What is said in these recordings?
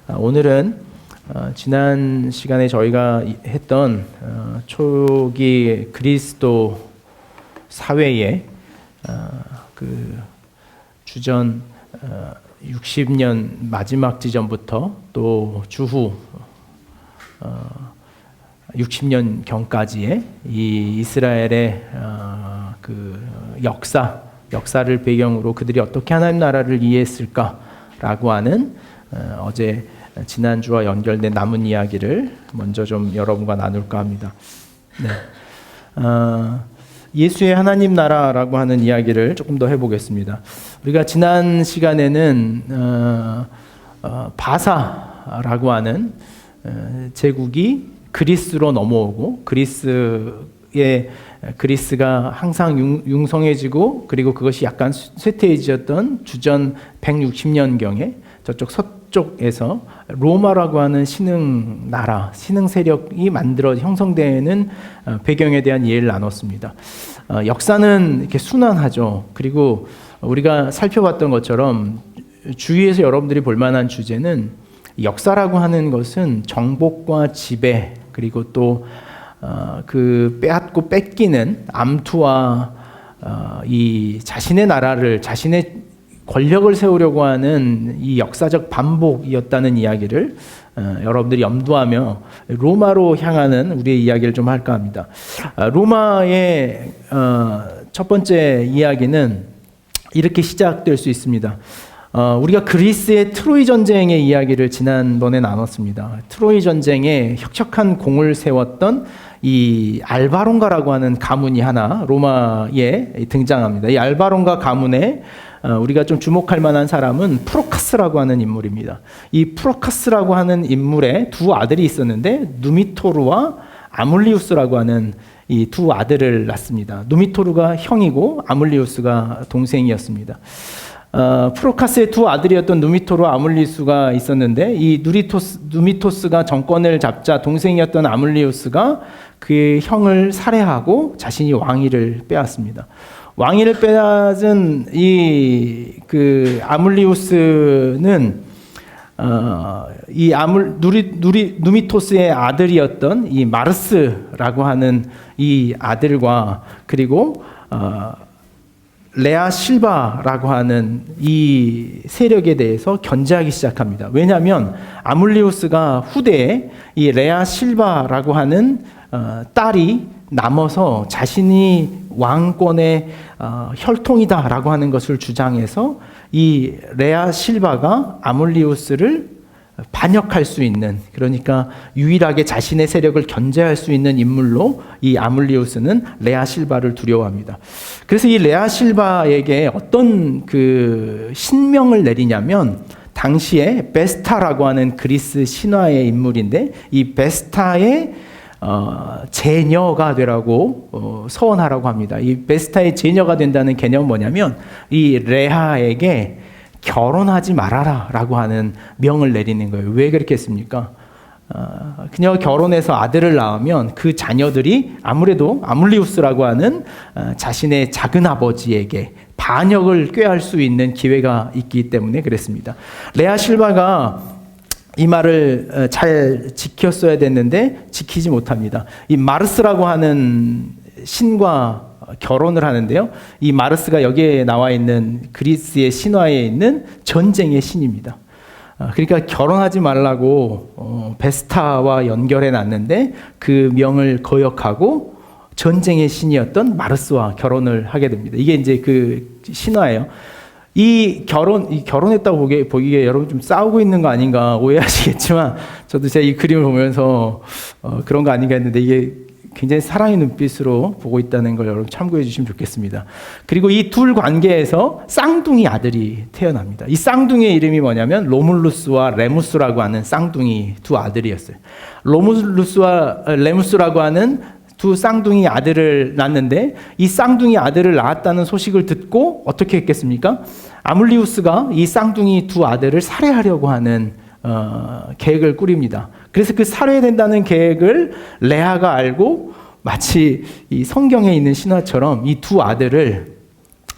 오늘은 지난 시간에 저희가 했던 초기 그리스도 사회의 그 주전 60년 마지막 지점부터 또 주후 60년 경까지의 이 이스라엘의 그 역사를 배경으로 그들이 어떻게 하나님 나라를 이해했을까라고 하는 어제 지난주와 연결된 남은 이야기를 먼저 좀 여러분과 나눌까 합니다. 네. 예수의 하나님 나라라고 하는 이야기를 조금 더 해보겠습니다. 우리가 지난 시간에는 바사라고 하는 제국이 그리스로 넘어오고 그리스가 항상 융성해지고 그리고 그것이 약간 쇠퇴해졌던 주전 160년경에 저쪽 서쪽에서 로마라고 하는 신흥 세력이 만들어 형성되는 배경에 대한 이해를 나눴습니다. 역사는 이렇게 순환하죠. 그리고 우리가 살펴봤던 것처럼 주위에서 여러분들이 볼 만한 주제는 역사라고 하는 것은 정복과 지배 그리고 또 그 빼앗고 뺏기는 암투와 이 자신의 나라를 자신의 권력을 세우려고 하는 이 역사적 반복이었다는 이야기를 여러분들이 염두하며 로마로 향하는 우리의 이야기를 좀 할까 합니다. 로마의 첫 번째 이야기는 이렇게 시작될 수 있습니다. 우리가 그리스의 트로이 전쟁의 이야기를 지난번에 나눴습니다. 트로이 전쟁에 혁혁한 공을 세웠던 이 알바론가라고 하는 가문이 하나 로마에 등장합니다. 이 알바론가 가문에 우리가 좀 주목할 만한 사람은 프로카스라고 하는 인물입니다. 이 프로카스라고 하는 인물의 두 아들이 있었는데 누미토르와 아물리우스라고 하는 이 두 아들을 낳습니다. 누미토르가 형이고 아물리우스가 동생이었습니다. 프로카스의 두 아들이었던 누미토르와 아물리우스가 있었는데 이 누미토스가 정권을 잡자 동생이었던 아물리우스가 그의 형을 살해하고 자신이 왕위를 빼앗습니다. 왕위를 빼앗은 그 아물리우스는 누미토스의 아들이었던 이 마르스라고 하는 이 아들과 그리고 레아 실바라고 하는 이 세력에 대해서 견제하기 시작합니다. 왜냐하면 아물리우스가 후대에 이 레아 실바라고 하는 딸이 남아서 자신이 왕권의 혈통이다라고 하는 것을 주장해서 이 레아 실바가 아물리우스를 반역할 수 있는, 그러니까 유일하게 자신의 세력을 견제할 수 있는 인물로 이 아물리우스는 레아 실바를 두려워합니다. 그래서 이 레아 실바에게 어떤 그 신명을 내리냐면 당시에 베스타라고 하는 그리스 신화의 인물인데 이 베스타의 제녀가 되라고 서원하라고 합니다. 이 베스타의 제녀가 된다는 개념은 뭐냐면 이 레아에게 결혼하지 말아라 라고 하는 명을 내리는 거예요. 왜 그렇게 했습니까? 그녀가 결혼해서 아들을 낳으면 그 자녀들이 아무래도 아물리우스라고 하는 자신의 작은 아버지에게 반역을 꾀할 수 있는 기회가 있기 때문에 그랬습니다. 레아 실바가 이 말을 잘 지켰어야 됐는데 지키지 못합니다. 이 마르스라고 하는 신과 결혼을 하는데요. 이 마르스가 여기에 나와 있는 그리스의 신화에 있는 전쟁의 신입니다. 그러니까 결혼하지 말라고 베스타와 연결해 놨는데 그 명을 거역하고 전쟁의 신이었던 마르스와 결혼을 하게 됩니다. 이게 이제 그 신화예요. 이 결혼했다고 보기에 여러분 좀 싸우고 있는 거 아닌가 오해하시겠지만 저도 제가 이 그림을 보면서 그런 거 아닌가 했는데 이게 굉장히 사랑의 눈빛으로 보고 있다는 걸 여러분 참고해 주시면 좋겠습니다. 그리고 이 둘 관계에서 쌍둥이 아들이 태어납니다. 이 쌍둥이의 이름이 뭐냐면 로물루스와 레무스라고 하는 쌍둥이 두 아들이었어요. 로물루스와 레무스라고 하는 두 쌍둥이 아들을 낳았는데 이 쌍둥이 아들을 낳았다는 소식을 듣고 어떻게 했겠습니까? 아물리우스가 이 쌍둥이 두 아들을 살해하려고 하는 계획을 꾸립니다. 그래서 그 살해된다는 계획을 레아가 알고 마치 이 성경에 있는 신화처럼 이 두 아들을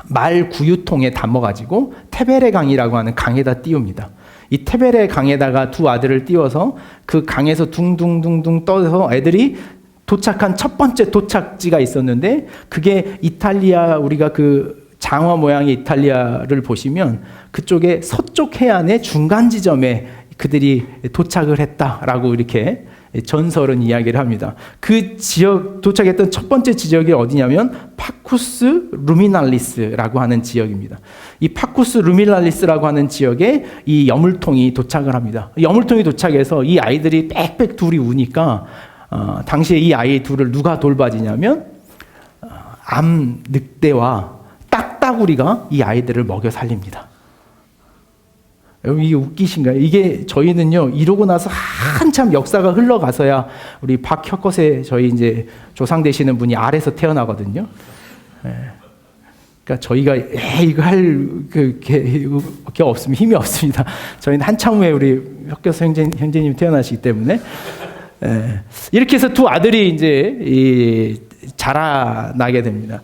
말 구유통에 담아가지고 테베레 강이라고 하는 강에다 띄웁니다. 이 테베레 강에다가 두 아들을 띄워서 그 강에서 둥둥둥둥 떠서 애들이 도착한 첫 번째 도착지가 있었는데, 그게 이탈리아, 우리가 그 장화 모양의 이탈리아를 보시면 그쪽에 서쪽 해안의 중간 지점에 그들이 도착을 했다라고 이렇게 전설은 이야기를 합니다. 그 지역 도착했던 첫 번째 지역이 어디냐면 파쿠스 루미날리스라고 하는 지역입니다. 이 파쿠스 루미날리스라고 하는 지역에 이 여물통이 도착을 합니다. 여물통이 도착해서 이 아이들이 빽빽 둘이 우니까 당시에 이 아이 둘을 누가 돌봐주냐면 암 늑대와 딱따구리가 이 아이들을 먹여 살립니다. 여러분, 이게 웃기신가요? 이게 저희는요, 이러고 나서 한참 역사가 흘러가서야 우리 박혁것의 저희 이제 조상 되시는 분이 알에서 태어나거든요. 그러니까 저희가 이거 할 게 없으면 힘이 없습니다. 저희는 한참 후에 우리 혁겨서 형제님 태어나시기 때문에. 이렇게 해서 두 아들이 이제 자라나게 됩니다.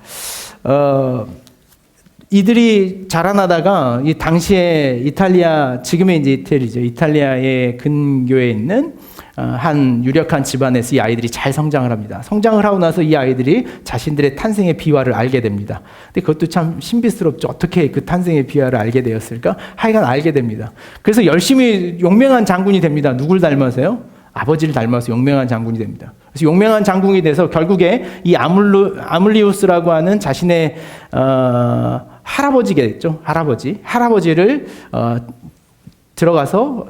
이들이 자라나다가 이 당시에 이탈리아, 지금의 이제 이태리죠. 이탈리아의 근교에 있는 한 유력한 집안에서 이 아이들이 잘 성장을 합니다. 성장을 하고 나서 이 아이들이 자신들의 탄생의 비화를 알게 됩니다. 근데 그것도 참 신비스럽죠. 어떻게 그 탄생의 비화를 알게 되었을까? 하여간 알게 됩니다. 그래서 열심히 용맹한 장군이 됩니다. 누굴 닮아서요? 아버지를 닮아서 용맹한 장군이 됩니다. 그래서 용맹한 장군이 돼서 결국에 이 아물리우스라고 하는 자신의 할아버지겠죠. 할아버지를 들어가서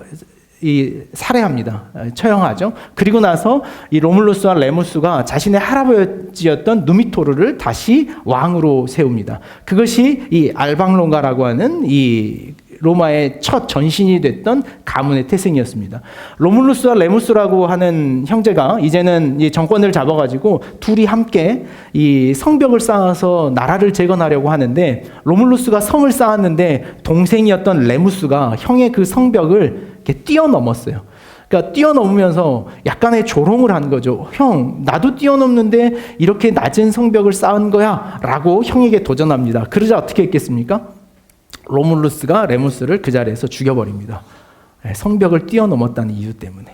살해합니다. 처형하죠. 그리고 나서 이 로물루스와 레무스가 자신의 할아버지였던 누미토르를 다시 왕으로 세웁니다. 그것이 이 알방론가라고 하는 이 로마의 첫 전신이 됐던 가문의 태생이었습니다. 로물루스와 레무스라고 하는 형제가 이제는 이 정권을 잡아가지고 둘이 함께 이 성벽을 쌓아서 나라를 재건하려고 하는데, 로물루스가 성을 쌓았는데 동생이었던 레무스가 형의 그 성벽을 이렇게 뛰어넘었어요. 그러니까 뛰어넘으면서 약간의 조롱을 한 거죠. 형, 나도 뛰어넘는데 이렇게 낮은 성벽을 쌓은 거야 라고 형에게 도전합니다. 그러자 어떻게 했겠습니까? 로물루스가 레무스를 그 자리에서 죽여버립니다. 성벽을 뛰어넘었다는 이유 때문에.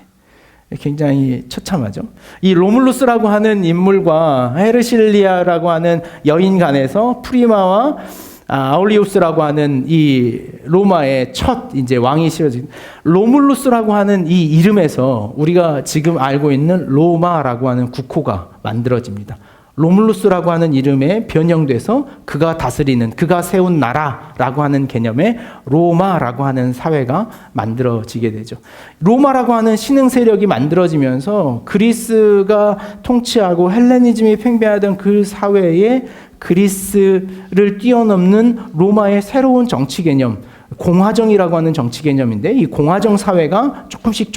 굉장히 처참하죠. 이 로물루스라고 하는 인물과 헤르실리아라고 하는 여인 간에서 프리마와 아울리우스라고 하는 이 로마의 첫 이제 왕이 씌워진, 로물루스라고 하는 이 이름에서 우리가 지금 알고 있는 로마라고 하는 국호가 만들어집니다. 로물루스라고 하는 이름에 변형돼서 그가 다스리는, 그가 세운 나라라고 하는 개념의 로마라고 하는 사회가 만들어지게 되죠. 로마라고 하는 신흥 세력이 만들어지면서 그리스가 통치하고 헬레니즘이 팽배하던 그 사회에 그리스를 뛰어넘는 로마의 새로운 정치 개념, 공화정이라고 하는 정치 개념인데, 이 공화정 사회가 조금씩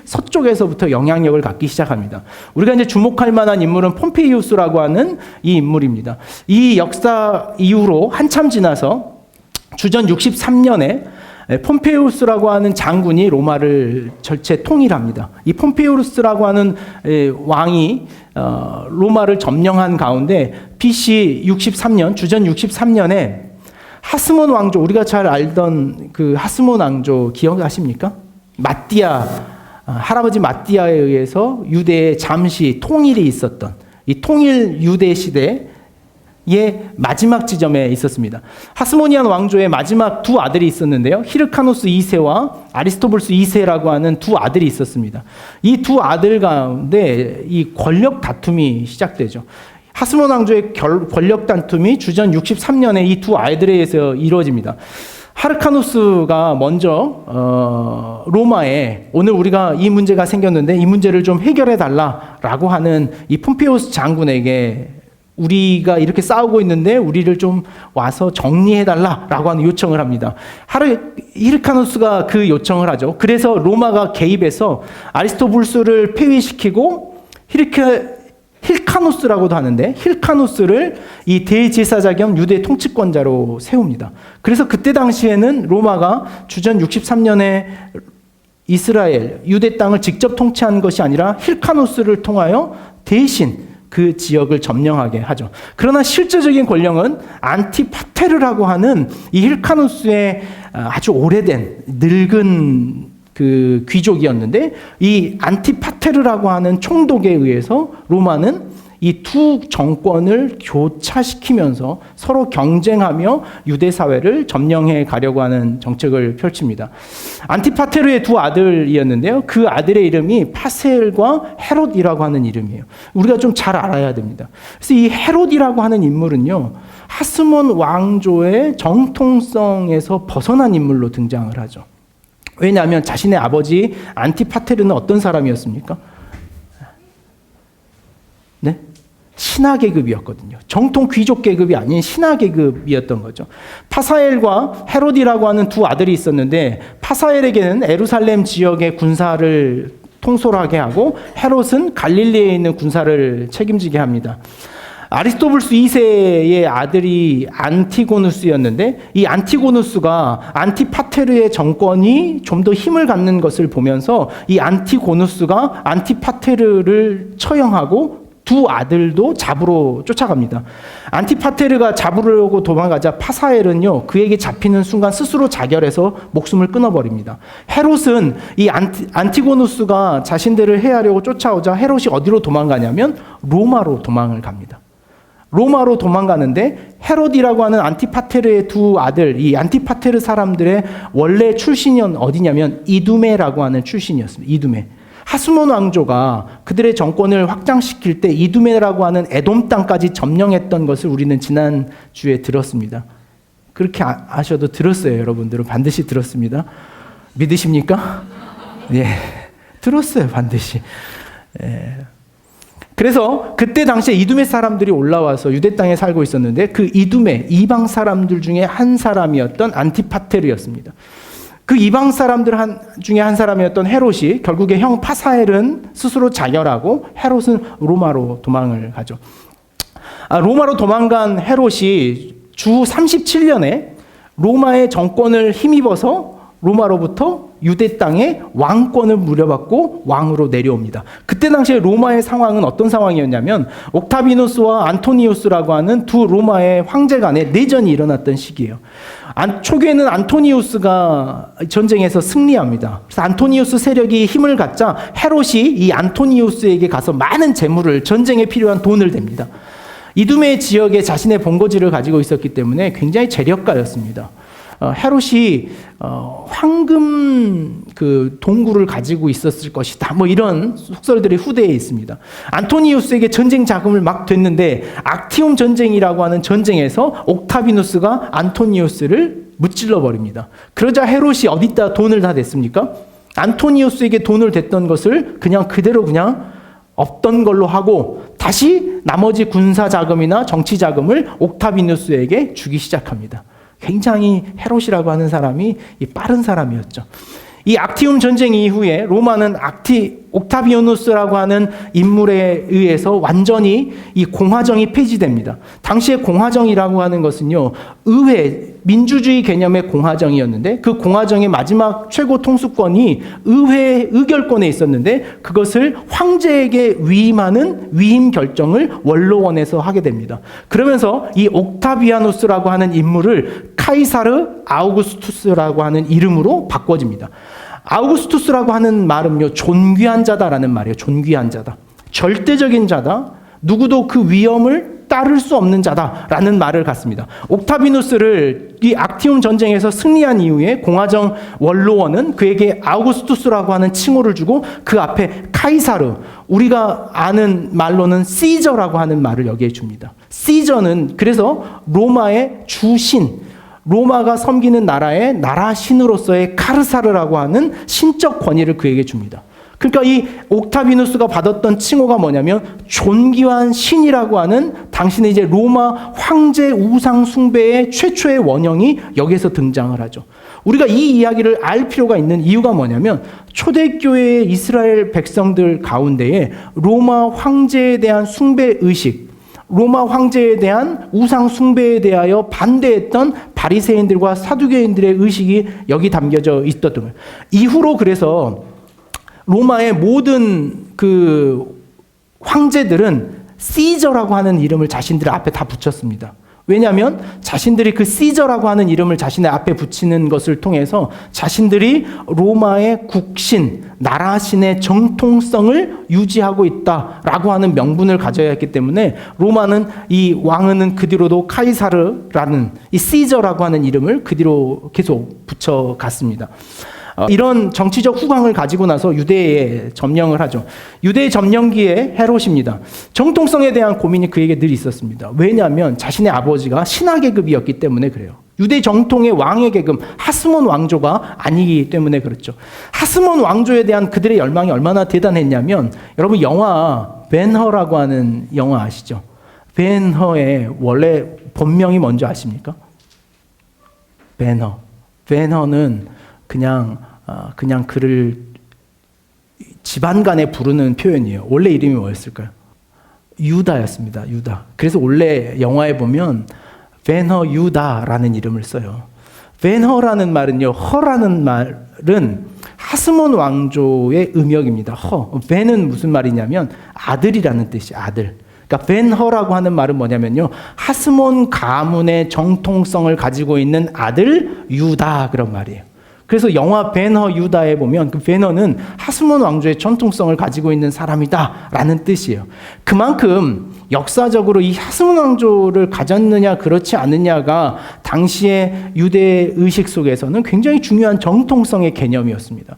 서쪽에서부터 영향력을 갖기 시작합니다. 우리가 이제 주목할 만한 인물은 폼페이우스라고 하는 이 인물입니다. 이 역사 이후로 한참 지나서 주전 63년에 폼페이우스라고 하는 장군이 로마를 전체 통일합니다. 이 폼페이우스라고 하는 왕이 로마를 점령한 가운데 BC 63년, 주전 63년에 하스몬 왕조, 우리가 잘 알던 그 하스몬 왕조 기억하십니까? 할아버지 마띠아에 의해서 유대에 잠시 통일이 있었던 이 통일 유대 시대의 마지막 지점에 있었습니다. 하스모니안 왕조의 마지막 두 아들이 있었는데요. 히르카노스 2세와 아리스토블스 2세라고 하는 두 아들이 있었습니다. 이 두 아들 가운데 이 권력 다툼이 시작되죠. 하스몬 왕조의 권력 다툼이 주전 63년에 이 두 아이들에 의해서 이루어집니다. 하르카누스가 먼저 로마에 오늘 우리가 이 문제가 생겼는데 이 문제를 좀 해결해 달라라고 하는 이 폼페이우스 장군에게, 우리가 이렇게 싸우고 있는데 우리를 좀 와서 정리해 달라라고 하는 요청을 합니다. 히르카누스가 그 요청을 하죠. 그래서 로마가 개입해서 아리스토불스를 폐위시키고 힐카누스라고도 하는데, 힐카누스를 이 대제사자 겸 유대 통치권자로 세웁니다. 그래서 그때 당시에는 로마가 주전 63년에 이스라엘, 유대 땅을 직접 통치한 것이 아니라 힐카누스를 통하여 대신 그 지역을 점령하게 하죠. 그러나 실제적인 권력은 안티파테르라고 하는 이 힐카누스의 아주 오래된 늙은 그 귀족이었는데, 이 안티파테르라고 하는 총독에 의해서 로마는 이 두 정권을 교차시키면서 서로 경쟁하며 유대 사회를 점령해 가려고 하는 정책을 펼칩니다. 안티파테르의 두 아들이었는데요. 그 아들의 이름이 파세엘과 헤롯이라고 하는 이름이에요. 우리가 좀 잘 알아야 됩니다. 그래서 이 헤롯이라고 하는 인물은요, 하스몬 왕조의 정통성에서 벗어난 인물로 등장을 하죠. 왜냐하면 자신의 아버지 안티파테르는 어떤 사람이었습니까? 네? 신하 계급이었거든요. 정통 귀족 계급이 아닌 신하 계급이었던 거죠. 파사엘과 헤롯이라고 하는 두 아들이 있었는데, 파사엘에게는 에루살렘 지역의 군사를 통솔하게 하고 헤롯은 갈릴리에 있는 군사를 책임지게 합니다. 아리스토블스 2세의 아들이 안티고누스였는데, 이 안티고누스가 안티파테르의 정권이 좀 더 힘을 갖는 것을 보면서 이 안티고누스가 안티파테르를 처형하고 두 아들도 잡으러 쫓아갑니다. 안티파테르가 잡으려고 도망가자 파사엘은요, 그에게 잡히는 순간 스스로 자결해서 목숨을 끊어버립니다. 헤롯은 이 안티고누스가 자신들을 해하려고 쫓아오자 헤롯이 어디로 도망가냐면 로마로 도망을 갑니다. 로마로 도망가는데, 헤롯이라고 하는 안티파테르의 두 아들, 이 안티파테르 사람들의 원래 출신이 어디냐면 이두메라고 하는 출신이었습니다. 이두메. 하스몬 왕조가 그들의 정권을 확장시킬 때 이두메라고 하는 에돔 땅까지 점령했던 것을 우리는 지난주에 들었습니다. 그렇게 아셔도 들었어요. 여러분들은 반드시 들었습니다. 믿으십니까? 예, 들었어요. 반드시. 예. 그래서 그때 당시에 이두메 사람들이 올라와서 유대 땅에 살고 있었는데, 그 이두메, 이방 사람들 중에 한 사람이었던 안티파테르였습니다. 그 이방 사람들 중에 한 사람이었던 헤롯이 결국에 형 파사엘은 스스로 자결하고 헤롯은 로마로 도망을 가죠. 로마로 도망간 헤롯이 주 37년에 로마의 정권을 힘입어서 로마로부터 유대 땅에 왕권을 물려받고 왕으로 내려옵니다. 그때 당시에 로마의 상황은 어떤 상황이었냐면, 옥타비누스와 안토니우스라고 하는 두 로마의 황제 간의 내전이 일어났던 시기예요. 초기에는 안토니우스가 전쟁에서 승리합니다. 그래서 안토니우스 세력이 힘을 갖자 헤롯이 이 안토니우스에게 가서 많은 재물을, 전쟁에 필요한 돈을 댑니다. 이두메 지역에 자신의 본거지를 가지고 있었기 때문에 굉장히 재력가였습니다. 헤롯이 황금 그 동굴을 가지고 있었을 것이다, 뭐 이런 속설들이 후대에 있습니다. 안토니우스에게 전쟁 자금을 막 댔는데, 악티움 전쟁이라고 하는 전쟁에서 옥타비누스가 안토니우스를 무찔러 버립니다. 그러자 헤롯이 어디다 돈을 다 댔습니까? 안토니우스에게 돈을 댔던 것을 그냥 그대로 그냥 없던 걸로 하고, 다시 나머지 군사 자금이나 정치 자금을 옥타비누스에게 주기 시작합니다. 굉장히 헤롯이라고 하는 사람이 빠른 사람이었죠. 이 악티움 전쟁 이후에 로마는 옥타비아누스라고 하는 인물에 의해서 완전히 이 공화정이 폐지됩니다. 당시에 공화정이라고 하는 것은요, 의회, 민주주의 개념의 공화정이었는데, 그 공화정의 마지막 최고 통수권이 의회 의결권에 있었는데, 그것을 황제에게 위임하는 위임 결정을 원로원에서 하게 됩니다. 그러면서 이 옥타비아누스라고 하는 인물을 카이사르 아우구스투스라고 하는 이름으로 바꿔집니다. 아우구스투스라고 하는 말은요, 존귀한 자다라는 말이에요. 존귀한 자다. 절대적인 자다. 누구도 그 위엄을 따를 수 없는 자다라는 말을 갖습니다. 옥타비누스를 이 악티움 전쟁에서 승리한 이후에 공화정 원로원은 그에게 아우구스투스라고 하는 칭호를 주고, 그 앞에 카이사르, 우리가 아는 말로는 시저라고 하는 말을 여기에 줍니다. 시저는 그래서 로마의 주신, 로마가 섬기는 나라의 나라 신으로서의 카르사르라고 하는 신적 권위를 그에게 줍니다. 그러니까 이 옥타비누스가 받았던 칭호가 뭐냐면 존귀한 신이라고 하는, 당신의 이제 로마 황제 우상 숭배의 최초의 원형이 여기에서 등장을 하죠. 우리가 이 이야기를 알 필요가 있는 이유가 뭐냐면, 초대교회의 이스라엘 백성들 가운데에 로마 황제에 대한 숭배 의식, 로마 황제에 대한 우상 숭배에 대하여 반대했던 바리새인들과 사두개인들의 의식이 여기 담겨져 있었던 거예요. 이후로 그래서 로마의 모든 그 황제들은 시저라고 하는 이름을 자신들 앞에 다 붙였습니다. 왜냐하면 자신들이 그 시저라고 하는 이름을 자신의 앞에 붙이는 것을 통해서 자신들이 로마의 국신, 나라신의 정통성을 유지하고 있다라고 하는 명분을 가져야 했기 때문에 로마는 이 왕은 그 뒤로도 카이사르라는 이 시저라고 하는 이름을 그 뒤로 계속 붙여갔습니다. 이런 정치적 후광을 가지고 나서 유대에 점령을 하죠. 유대 점령기에 헤롯입니다. 정통성에 대한 고민이 그에게 늘 있었습니다. 왜냐하면 자신의 아버지가 신하 계급이었기 때문에 그래요. 유대 정통의 왕의 계급 하스몬 왕조가 아니기 때문에 그렇죠. 하스몬 왕조에 대한 그들의 열망이 얼마나 대단했냐면 여러분 영화 벤허라고 하는 영화 아시죠? 벤허의 원래 본명이 뭔지 아십니까? 벤허는 그냥 그를 집안 간에 부르는 표현이에요. 원래 이름이 뭐였을까요? 유다였습니다. 유다. 그래서 원래 영화에 보면 벤허 유다라는 이름을 써요. 벤허라는 말은요, 허라는 말은 하스몬 왕조의 음역입니다. 벤은 무슨 말이냐면 아들이라는 뜻이에요. 아들. 그러니까 벤허라고 하는 말은 뭐냐면요, 하스몬 가문의 정통성을 가지고 있는 아들 유다, 그런 말이에요. 그래서 영화 벤허 유다에 보면 그 벤허는 하스몬 왕조의 전통성을 가지고 있는 사람이다라는 뜻이에요. 그만큼 역사적으로 이 하스몬 왕조를 가졌느냐 그렇지 않느냐가 당시의 유대 의식 속에서는 굉장히 중요한 정통성의 개념이었습니다.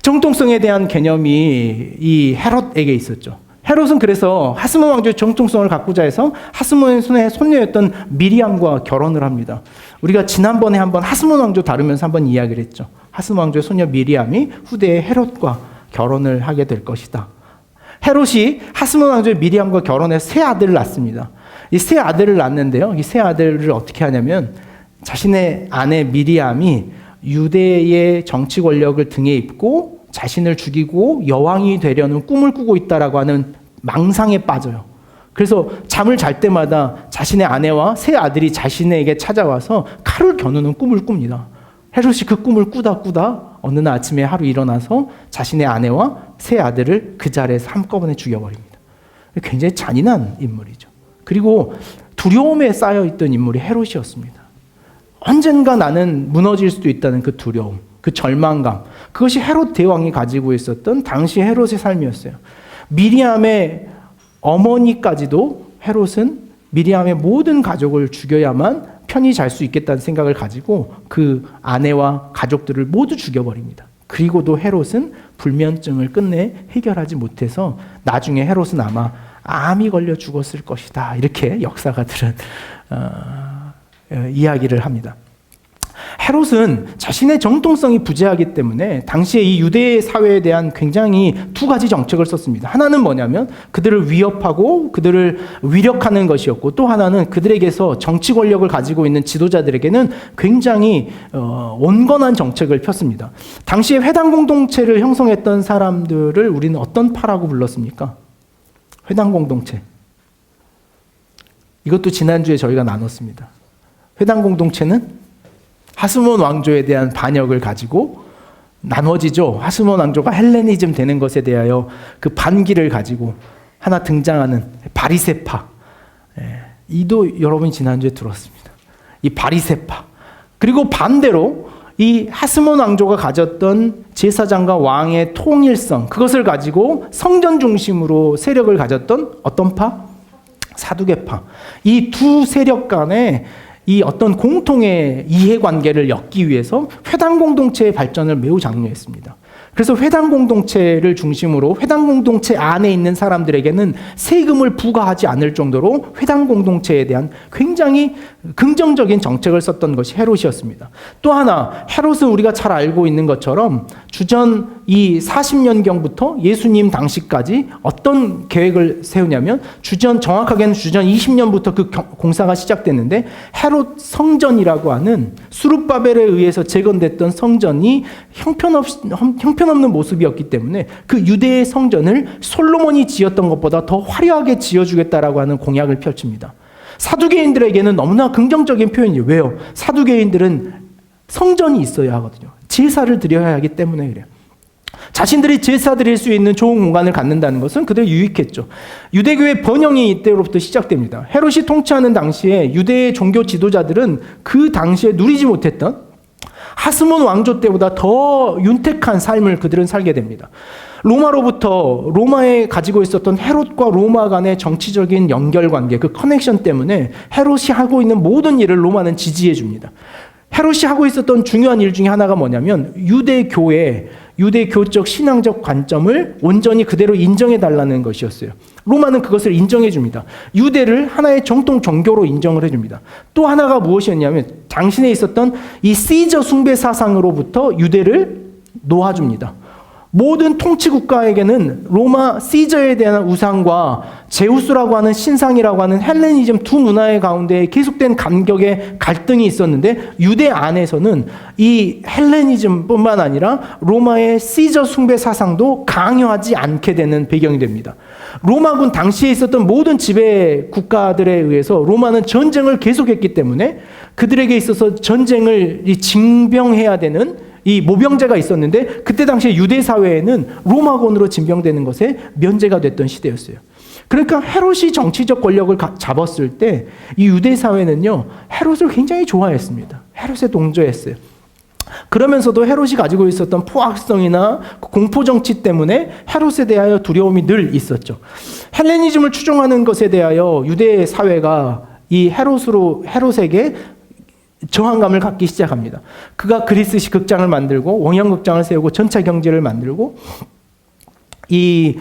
정통성에 대한 개념이 이 헤롯에게 있었죠. 헤롯은 그래서 하스몬 왕조의 정통성을 갖고자 해서 하스몬의 손녀였던 미리암과 결혼을 합니다. 우리가 지난번에 한번 하스몬 왕조 다루면서 한번 이야기를 했죠. 하스몬 왕조의 손녀 미리암이 후대의 헤롯과 결혼을 하게 될 것이다. 헤롯이 하스몬 왕조의 미리암과 결혼해서 세 아들을 낳습니다. 이 세 아들을 낳는데요. 이 세 아들을 어떻게 하냐면 자신의 아내 미리암이 유대의 정치 권력을 등에 입고 자신을 죽이고 여왕이 되려는 꿈을 꾸고 있다라고 하는 망상에 빠져요. 그래서 잠을 잘 때마다 자신의 아내와 세 아들이 자신에게 찾아와서 칼을 겨누는 꿈을 꿉니다. 헤롯이 그 꿈을 꾸다 어느 날 아침에 하루 일어나서 자신의 아내와 세 아들을 그 자리에서 한꺼번에 죽여버립니다. 굉장히 잔인한 인물이죠. 그리고 두려움에 쌓여있던 인물이 헤롯이었습니다. 언젠가 나는 무너질 수도 있다는 그 두려움, 그 절망감, 그것이 헤롯 대왕이 가지고 있었던 당시 헤롯의 삶이었어요. 미리암의 어머니까지도 헤롯은 미리암의 모든 가족을 죽여야만 편히 잘 수 있겠다는 생각을 가지고 그 아내와 가족들을 모두 죽여버립니다. 그리고도 헤롯은 불면증을 끝내 해결하지 못해서 나중에 헤롯은 아마 암이 걸려 죽었을 것이다. 이렇게 역사가들은 이야기를 합니다. 헤롯은 자신의 정통성이 부재하기 때문에 당시에 이 유대 사회에 대한 굉장히 두 가지 정책을 썼습니다. 하나는 뭐냐면 그들을 위협하고 그들을 위력하는 것이었고, 또 하나는 그들에게서 정치 권력을 가지고 있는 지도자들에게는 굉장히 온건한 정책을 폈습니다. 당시에 회당 공동체를 형성했던 사람들을 우리는 어떤 파라고 불렀습니까? 회당 공동체. 이것도 지난주에 저희가 나눴습니다. 회당 공동체는 하스몬 왕조에 대한 반역을 가지고 나눠지죠. 하스몬 왕조가 헬레니즘 되는 것에 대하여 그 반기를 가지고 하나 등장하는 바리새파. 이도 여러분이 지난주에 들었습니다. 이 바리새파. 그리고 반대로 이 하스몬 왕조가 가졌던 제사장과 왕의 통일성, 그것을 가지고 성전 중심으로 세력을 가졌던 어떤 파? 사두개파. 이 두 세력 간에 이 어떤 공통의 이해관계를 엮기 위해서 회당 공동체의 발전을 매우 장려했습니다. 그래서 회당 공동체를 중심으로 회당 공동체 안에 있는 사람들에게는 세금을 부과하지 않을 정도로 회당 공동체에 대한 굉장히 긍정적인 정책을 썼던 것이 헤롯이었습니다. 또 하나, 헤롯은 우리가 잘 알고 있는 것처럼 주전 이 40년경부터 예수님 당시까지 어떤 계획을 세우냐면 정확하게는 주전 20년부터 그 공사가 시작됐는데, 헤롯 성전이라고 하는 수룹바벨에 의해서 재건됐던 성전이 형편없는 모습이었기 때문에 그 유대의 성전을 솔로몬이 지었던 것보다 더 화려하게 지어주겠다라고 하는 공약을 펼칩니다. 사두개인들에게는 너무나 긍정적인 표현이에요. 왜요? 사두개인들은 성전이 있어야 하거든요. 제사를 드려야 하기 때문에 그래요. 자신들이 제사 드릴 수 있는 좋은 공간을 갖는다는 것은 그들이 유익했죠. 유대교의 번영이 이때로부터 시작됩니다. 헤롯이 통치하는 당시에 유대의 종교 지도자들은 그 당시에 누리지 못했던 하스몬 왕조 때보다 더 윤택한 삶을 그들은 살게 됩니다. 로마에 가지고 있었던 헤롯과 로마 간의 정치적인 연결관계, 그 커넥션 때문에 헤롯이 하고 있는 모든 일을 로마는 지지해 줍니다. 헤롯이 하고 있었던 중요한 일 중에 하나가 뭐냐면 유대교적 신앙적 관점을 온전히 그대로 인정해 달라는 것이었어요. 로마는 그것을 인정해 줍니다. 유대를 하나의 정통 종교로 인정을 해줍니다. 또 하나가 무엇이었냐면 당신에 있었던 이 시저 숭배 사상으로부터 유대를 놓아줍니다. 모든 통치 국가에게는 로마 시저에 대한 우상과 제우스라고 하는 신상이라고 하는 헬레니즘 두 문화의 가운데 계속된 간격의 갈등이 있었는데 유대 안에서는 이 헬레니즘뿐만 아니라 로마의 시저 숭배 사상도 강요하지 않게 되는 배경이 됩니다. 로마군 당시에 있었던 모든 지배 국가들에 의해서 로마는 전쟁을 계속했기 때문에 그들에게 있어서 전쟁을 징병해야 되는 이 모병제가 있었는데 그때 당시에 유대 사회에는 로마군으로 징병되는 것에 면제가 됐던 시대였어요. 그러니까 헤롯이 정치적 권력을 잡았을 때 이 유대 사회는요 헤롯을 굉장히 좋아했습니다. 헤롯에 동조했어요. 그러면서도 헤롯이 가지고 있었던 포악성이나 공포 정치 때문에 헤롯에 대하여 두려움이 늘 있었죠. 헬레니즘을 추종하는 것에 대하여 유대 사회가 이 헤롯에게 저항감을 갖기 시작합니다. 그가 그리스식 극장을 만들고 원형극장을 세우고 전차 경제를 만들고 이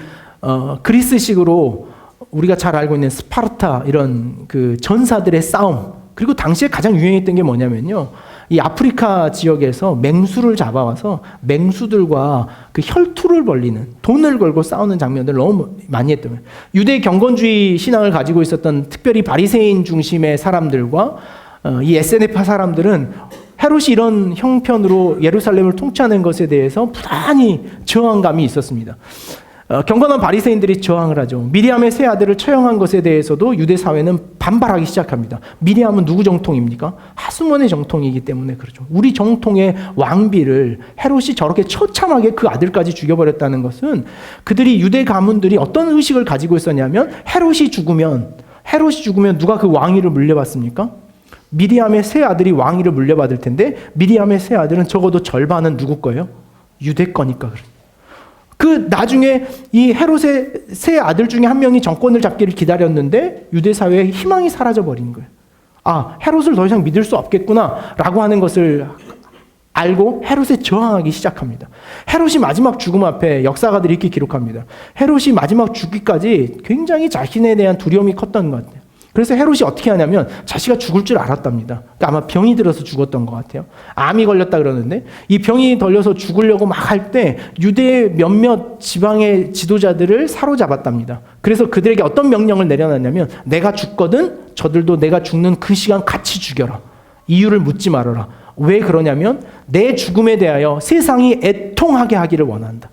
그리스식으로 우리가 잘 알고 있는 스파르타 이런 그 전사들의 싸움, 그리고 당시에 가장 유행했던 게 뭐냐면요, 이 아프리카 지역에서 맹수를 잡아와서 맹수들과 그 혈투를 벌리는, 돈을 걸고 싸우는 장면들을 너무 많이 했던 거예요. 유대 경건주의 신앙을 가지고 있었던 특별히 바리새인 중심의 사람들과 이 SNF파 사람들은 헤롯이 이런 형편으로 예루살렘을 통치하는 것에 대해서 부단히 저항감이 있었습니다. 경건한 바리새인들이 저항을 하죠. 미리암의 세 아들을 처형한 것에 대해서도 유대 사회는 반발하기 시작합니다. 미리암은 누구 정통입니까? 하스몬의 정통이기 때문에 그렇죠. 우리 정통의 왕비를 헤롯이 저렇게 처참하게 그 아들까지 죽여버렸다는 것은 그들이 유대 가문들이 어떤 의식을 가지고 있었냐면 헤롯이 죽으면 누가 그 왕위를 물려받습니까? 미리암의 세 아들이 왕위를 물려받을 텐데 미리암의 세 아들은 적어도 절반은 누구 거예요? 유대 거니까 그래요. 그 나중에 이 헤롯의 세 아들 중에 한 명이 정권을 잡기를 기다렸는데 유대 사회의 희망이 사라져 버린 거예요. 아, 헤롯을 더 이상 믿을 수 없겠구나라고 하는 것을 알고 헤롯에 저항하기 시작합니다. 헤롯이 마지막 죽음 앞에 역사가들이 이렇게 기록합니다. 헤롯이 마지막 죽기까지 굉장히 자신에 대한 두려움이 컸던 것 같아요. 그래서 헤롯이 어떻게 하냐면 자기가 죽을 줄 알았답니다. 그러니까 아마 병이 들어서 죽었던 것 같아요. 암이 걸렸다 그러는데 이 병이 걸려서 죽으려고 막 할 때 유대의 몇몇 지방의 지도자들을 사로잡았답니다. 그래서 그들에게 어떤 명령을 내려놨냐면 내가 죽거든 저들도 내가 죽는 그 시간 같이 죽여라. 이유를 묻지 말아라. 왜 그러냐면 내 죽음에 대하여 세상이 애통하게 하기를 원한다.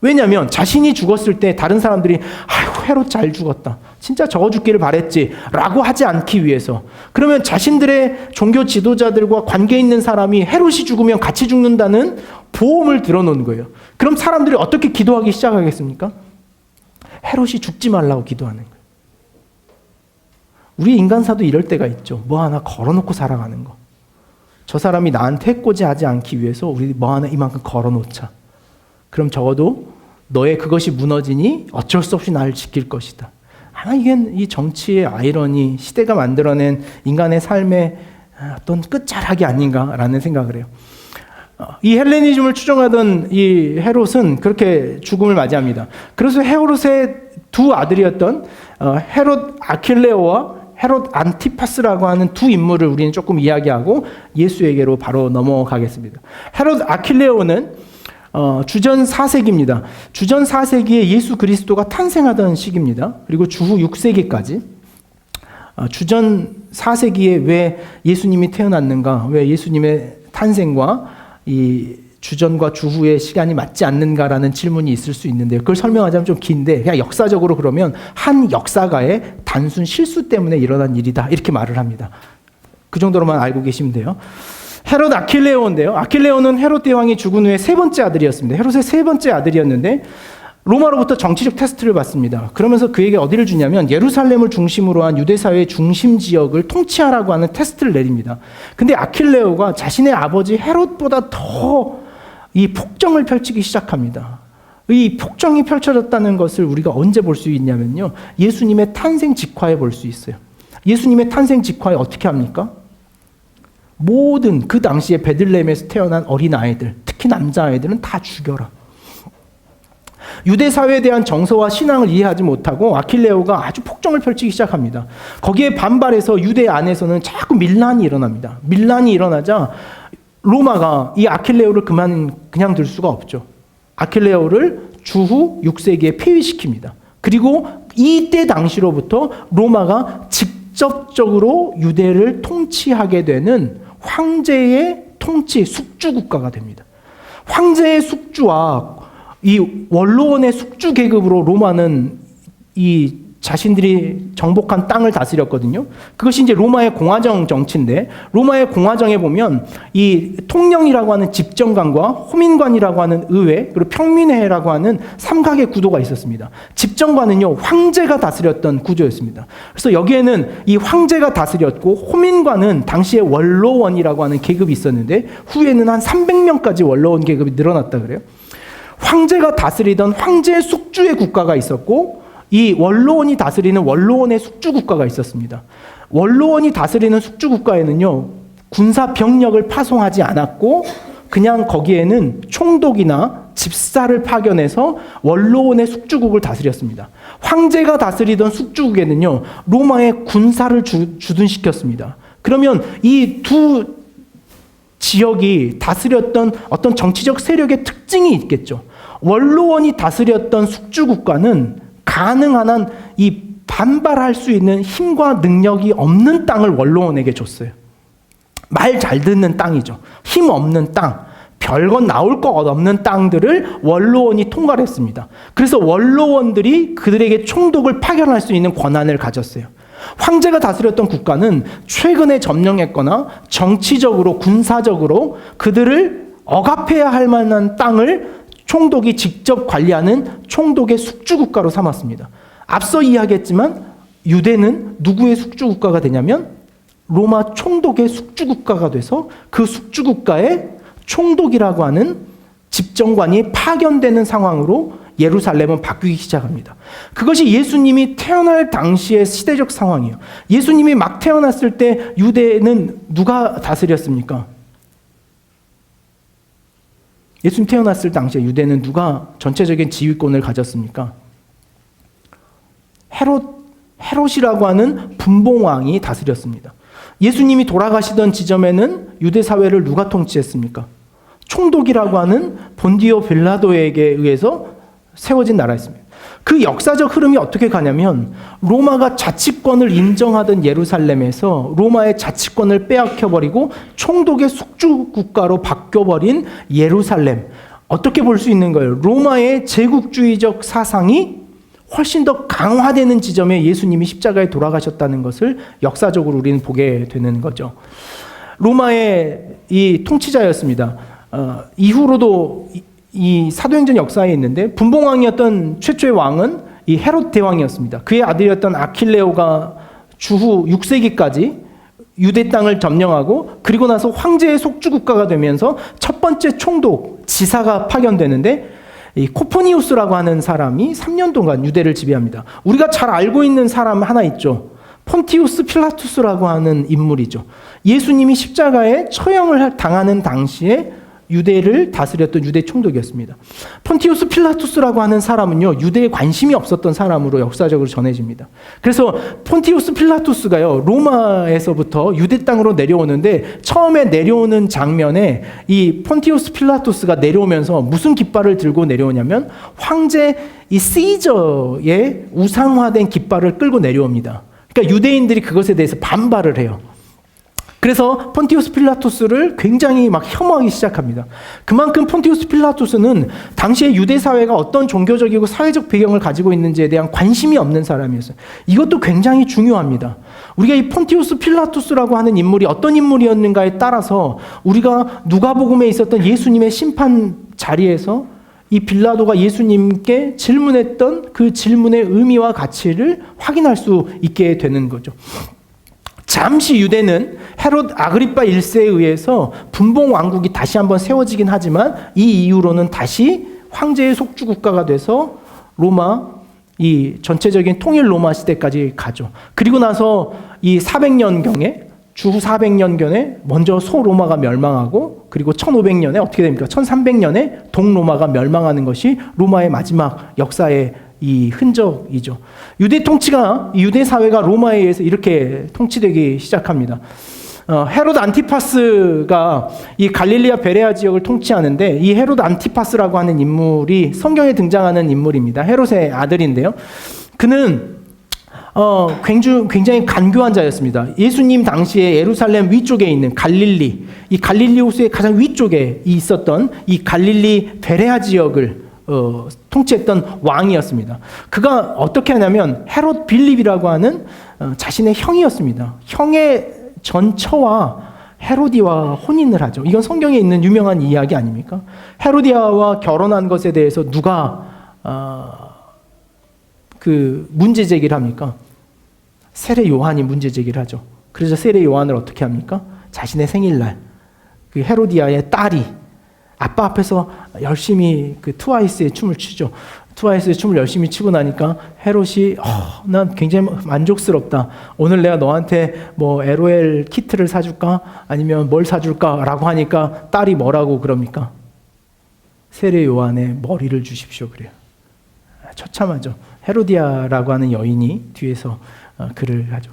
왜냐하면 자신이 죽었을 때 다른 사람들이 아이고 헤롯 잘 죽었다. 진짜 저거 죽기를 바랬지 라고 하지 않기 위해서. 그러면 자신들의 종교 지도자들과 관계 있는 사람이 헤롯이 죽으면 같이 죽는다는 보험을 들어놓은 거예요. 그럼 사람들이 어떻게 기도하기 시작하겠습니까? 헤롯이 죽지 말라고 기도하는 거예요. 우리 인간사도 이럴 때가 있죠. 뭐 하나 걸어놓고 살아가는 거. 저 사람이 나한테 해코지하지 않기 위해서 우리 뭐 하나 이만큼 걸어놓자. 그럼 적어도 너의 그것이 무너지니 어쩔 수 없이 나를 지킬 것이다. 아마 이게 이 정치의 아이러니, 시대가 만들어낸 인간의 삶의 어떤 끝자락이 아닌가라는 생각을 해요. 이 헬레니즘을 추종하던 이 헤롯은 그렇게 죽음을 맞이합니다. 그래서 헤롯의 두 아들이었던 헤롯 아킬레오와 헤롯 안티파스라고 하는 두 인물을 우리는 조금 이야기하고 예수에게로 바로 넘어가겠습니다. 헤롯 아킬레오는 주전 4세기입니다. 주전 4세기에 예수 그리스도가 탄생하던 시기입니다. 그리고 주후 6세기까지 주전 4세기에 왜 예수님이 태어났는가, 왜 예수님의 탄생과 이 주전과 주후의 시간이 맞지 않는가라는 질문이 있을 수 있는데요. 그걸 설명하자면 좀 긴데 그냥 역사적으로 그러면 한 역사가의 단순 실수 때문에 일어난 일이다 이렇게 말을 합니다. 그 정도로만 알고 계시면 돼요. 헤롯 아킬레오인데요. 아킬레오는 헤롯 대왕이 죽은 후에 세 번째 아들이었습니다. 헤롯의 세 번째 아들이었는데 로마로부터 정치적 테스트를 받습니다. 그러면서 그에게 어디를 주냐면 예루살렘을 중심으로 한 유대사회의 중심 지역을 통치하라고 하는 테스트를 내립니다. 근데 아킬레오가 자신의 아버지 헤롯보다 더 이 폭정을 펼치기 시작합니다. 이 폭정이 펼쳐졌다는 것을 우리가 언제 볼 수 있냐면요. 예수님의 탄생 직화에 볼 수 있어요. 예수님의 탄생 직화에 어떻게 합니까? 모든 그 당시에 베들레헴에서 태어난 어린 아이들, 특히 남자아이들은 다 죽여라. 유대 사회에 대한 정서와 신앙을 이해하지 못하고 아킬레오가 아주 폭정을 펼치기 시작합니다. 거기에 반발해서 유대 안에서는 자꾸 밀란이 일어납니다. 밀란이 일어나자 로마가 이 아킬레오를 그냥 둘 수가 없죠. 아킬레오를 주후 6세기에 폐위시킵니다. 그리고 이때 당시로부터 로마가 직접적으로 유대를 통치하게 되는 황제의 통치 숙주국가가 됩니다. 황제의 숙주와 이 원로원의 숙주 계급으로 로마는 이 자신들이 정복한 땅을 다스렸거든요. 그것이 이제 로마의 공화정 정치인데, 로마의 공화정에 보면 이 통령이라고 하는 집정관과 호민관이라고 하는 의회, 그리고 평민회라고 하는 삼각의 구도가 있었습니다. 집정관은요, 황제가 다스렸던 구조였습니다. 그래서 여기에는 이 황제가 다스렸고, 호민관은 당시에 원로원이라고 하는 계급이 있었는데, 후에는 한 300명까지 원로원 계급이 늘어났다 그래요. 황제가 다스리던 황제 숙주의 국가가 있었고, 이 원로원이 다스리는 원로원의 숙주국가가 있었습니다. 원로원이 다스리는 숙주국가에는요, 군사 병력을 파송하지 않았고 그냥 거기에는 총독이나 집사를 파견해서 원로원의 숙주국을 다스렸습니다. 황제가 다스리던 숙주국에는요, 로마의 군사를 주둔시켰습니다. 그러면 이 두 지역이 다스렸던 어떤 정치적 세력의 특징이 있겠죠. 원로원이 다스렸던 숙주국가는 가능한 한 이 반발할 수 있는 힘과 능력이 없는 땅을 원로원에게 줬어요. 말 잘 듣는 땅이죠. 힘 없는 땅, 별건 나올 것 없는 땅들을 원로원이 통과를 했습니다. 그래서 원로원들이 그들에게 총독을 파견할 수 있는 권한을 가졌어요. 황제가 다스렸던 국가는 최근에 점령했거나 정치적으로 군사적으로 그들을 억압해야 할 만한 땅을 총독이 직접 관리하는 총독의 숙주국가로 삼았습니다. 앞서 이야기했지만 유대는 누구의 숙주국가가 되냐면 로마 총독의 숙주국가가 돼서 그 숙주국가에 총독이라고 하는 집정관이 파견되는 상황으로 예루살렘은 바뀌기 시작합니다. 그것이 예수님이 태어날 당시의 시대적 상황이에요. 예수님이 막 태어났을 때 유대는 누가 다스렸습니까? 예수님 태어났을 당시에 유대는 누가 전체적인 지휘권을 가졌습니까? 헤롯이라고 하는 분봉왕이 다스렸습니다. 예수님이 돌아가시던 지점에는 유대 사회를 누가 통치했습니까? 총독이라고 하는 본디오 빌라도에게 의해서 세워진 나라였습니다. 그 역사적 흐름이 어떻게 가냐면 로마가 자치권을 인정하던 예루살렘에서 로마의 자치권을 빼앗겨버리고 총독의 숙주국가로 바뀌어버린 예루살렘. 어떻게 볼 수 있는 거예요? 로마의 제국주의적 사상이 훨씬 더 강화되는 지점에 예수님이 십자가에 돌아가셨다는 것을 역사적으로 우리는 보게 되는 거죠. 로마의 이 통치자였습니다. 이후로도 이 사도행전 역사에 있는데 분봉왕이었던 최초의 왕은 이 헤롯 대왕이었습니다. 그의 아들이었던 아킬레오가 주후 6세기까지 유대 땅을 점령하고 그리고 나서 황제의 속주국가가 되면서 첫 번째 총독, 지사가 파견되는데 이 코퍼니우스라고 하는 사람이 3년 동안 유대를 지배합니다. 우리가 잘 알고 있는 사람 하나 있죠. 폰티우스 필라투스라고 하는 인물이죠. 예수님이 십자가에 처형을 당하는 당시에 유대를 다스렸던 유대 총독이었습니다. 폰티우스 필라투스라고 하는 사람은요, 유대에 관심이 없었던 사람으로 역사적으로 전해집니다. 그래서 폰티우스 필라투스가요, 로마에서부터 유대 땅으로 내려오는데 처음에 내려오는 장면에 이 폰티우스 필라투스가 내려오면서 무슨 깃발을 들고 내려오냐면 황제 이 시저의 우상화된 깃발을 끌고 내려옵니다. 그러니까 유대인들이 그것에 대해서 반발을 해요. 그래서 폰티우스 필라토스를 굉장히 막 혐오하기 시작합니다. 그만큼 폰티우스 필라토스는 당시의 유대 사회가 어떤 종교적이고 사회적 배경을 가지고 있는지에 대한 관심이 없는 사람이었어요. 이것도 굉장히 중요합니다. 우리가 이 폰티우스 필라토스라고 하는 인물이 어떤 인물이었는가에 따라서 우리가 누가복음에 있었던 예수님의 심판 자리에서 이 빌라도가 예수님께 질문했던 그 질문의 의미와 가치를 확인할 수 있게 되는 거죠. 잠시 유대는 헤롯 아그리파 1세에 의해서 분봉 왕국이 다시 한번 세워지긴 하지만 이 이후로는 다시 황제의 속주 국가가 돼서 로마, 이 전체적인 통일 로마 시대까지 가죠. 그리고 나서 이 400년경에 주후 400년경에 먼저 소로마가 멸망하고 그리고 1500년에 어떻게 됩니까? 1300년에 동로마가 멸망하는 것이 로마의 마지막 역사의 이 흔적이죠. 유대 통치가 유대 사회가 로마에 의해서 이렇게 통치되기 시작합니다. 헤롯 안티파스가 이 갈릴리아 베레아 지역을 통치하는데 이 헤롯 안티파스라고 하는 인물이 성경에 등장하는 인물입니다. 헤롯의 아들인데요. 그는 굉장히 간교한 자였습니다. 예수님 당시에 예루살렘 위쪽에 있는 갈릴리, 이 갈릴리 호수의 가장 위쪽에 있었던 이 갈릴리 베레아 지역을 통치했던 왕이었습니다. 그가 어떻게 하냐면 헤롯 빌립이라고 하는 자신의 형이었습니다. 형의 전처와 헤로디아와 혼인을 하죠. 이건 성경에 있는 유명한 이야기 아닙니까? 헤로디아와 결혼한 것에 대해서 누가 그 문제 제기를 합니까? 세례 요한이 문제 제기를 하죠. 그래서 세례 요한을 어떻게 합니까? 자신의 생일날 그 헤로디아의 딸이 아빠 앞에서 열심히 그 트와이스의 춤을 추죠. 트와이스의 춤을 열심히 추고 나니까 헤롯이 난 굉장히 만족스럽다. 오늘 내가 너한테 뭐 LOL 키트를 사줄까? 아니면 뭘 사줄까? 라고 하니까 딸이 뭐라고 그럽니까? 세례 요한의 머리를 주십시오. 그래요. 처참하죠. 헤로디아라고 하는 여인이 뒤에서 글을 하죠.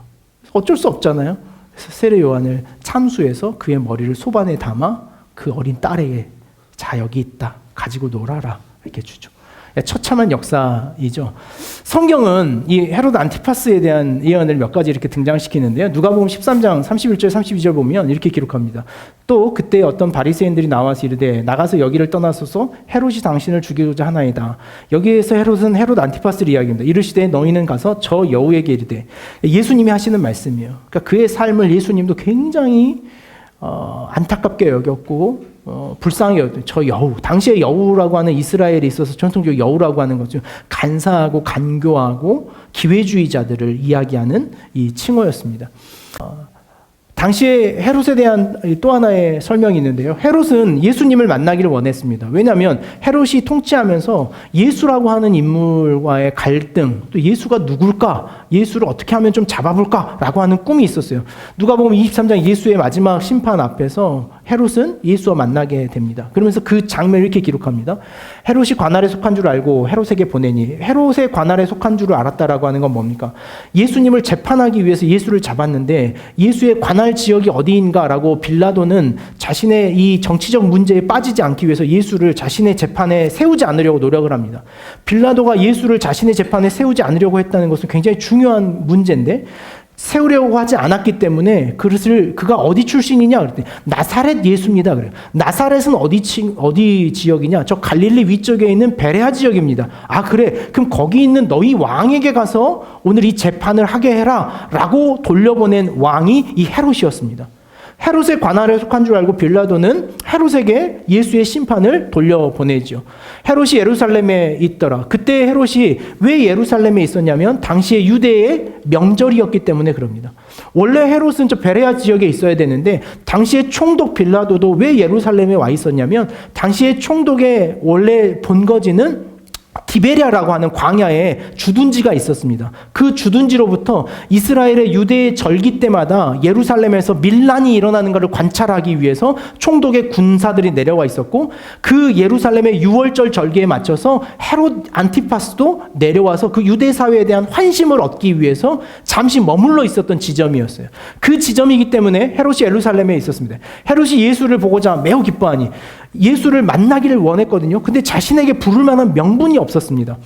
어쩔 수 없잖아요. 그래서 세례 요한을 참수해서 그의 머리를 소반에 담아 그 어린 딸에게 자 여기 있다. 가지고 놀아라. 이렇게 주죠. 처참한 역사이죠. 성경은 이 헤롯 안티파스에 대한 예언을 몇 가지 이렇게 등장시키는데요. 누가복음 13장 31절 32절 보면 이렇게 기록합니다. 또 그때 어떤 바리새인들이 나와서 이르되 나가서 여기를 떠나소서 헤롯이 당신을 죽이고자 하나이다. 여기에서 헤롯은 헤롯 안티파스를 이야기합니다. 이르시되 너희는 가서 저 여우에게 이르되 예수님이 하시는 말씀이에요. 그러니까 그의 삶을 예수님도 굉장히 안타깝게 여겼고 불쌍하게 여겼죠. 저 여우, 당시에 여우라고 하는 이스라엘에 있어서 전통적 여우라고 하는 것은 간사하고 간교하고 기회주의자들을 이야기하는 이 칭호였습니다. 당시에 헤롯에 대한 또 하나의 설명이 있는데요. 헤롯은 예수님을 만나기를 원했습니다. 왜냐하면 헤롯이 통치하면서 예수라고 하는 인물과의 갈등, 또 예수가 누굴까? 예수를 어떻게 하면 좀 잡아볼까? 라고 하는 꿈이 있었어요. 누가복음 23장 예수의 마지막 심판 앞에서 헤롯은 예수와 만나게 됩니다. 그러면서 그 장면을 이렇게 기록합니다. 헤롯이 관할에 속한 줄 알고 헤롯에게 보내니 헤롯의 관할에 속한 줄을 알았다라고 하는 건 뭡니까? 예수님을 재판하기 위해서 예수를 잡았는데 예수의 관할 지역이 어디인가라고 빌라도는 자신의 이 정치적 문제에 빠지지 않기 위해서 예수를 자신의 재판에 세우지 않으려고 노력을 합니다. 빌라도가 예수를 자신의 재판에 세우지 않으려고 했다는 것은 굉장히 중요한 문제인데 세우려고 하지 않았기 때문에 그가 어디 출신이냐 그랬더니 나사렛 예수입니다. 그래요. 나사렛은 어디 지역이냐? 저 갈릴리 위쪽에 있는 베레아 지역입니다. 아 그래? 그럼 거기 있는 너희 왕에게 가서 오늘 이 재판을 하게 해라 라고 돌려보낸 왕이 이 헤롯이었습니다. 헤롯의 관할에 속한 줄 알고 빌라도는 헤롯에게 예수의 심판을 돌려보내죠. 헤롯이 예루살렘에 있더라. 그때 헤롯이 왜 예루살렘에 있었냐면 당시에 유대의 명절이었기 때문에 그럽니다. 원래 헤롯은 저 베레아 지역에 있어야 되는데 당시에 총독 빌라도도 왜 예루살렘에 와 있었냐면 당시에 총독의 원래 본거지는 디베리아라고 하는 광야에 주둔지가 있었습니다. 그 주둔지로부터 이스라엘의 유대의 절기 때마다 예루살렘에서 밀란이 일어나는 것을 관찰하기 위해서 총독의 군사들이 내려와 있었고 그 예루살렘의 유월절 절기에 맞춰서 헤롯 안티파스도 내려와서 그 유대 사회에 대한 환심을 얻기 위해서 잠시 머물러 있었던 지점이었어요. 그 지점이기 때문에 헤롯이 예루살렘에 있었습니다. 헤롯이 예수를 보고자 매우 기뻐하니 예수를 만나기를 원했거든요. 근데 자신에게 부를 만한 명분이 없었습니다.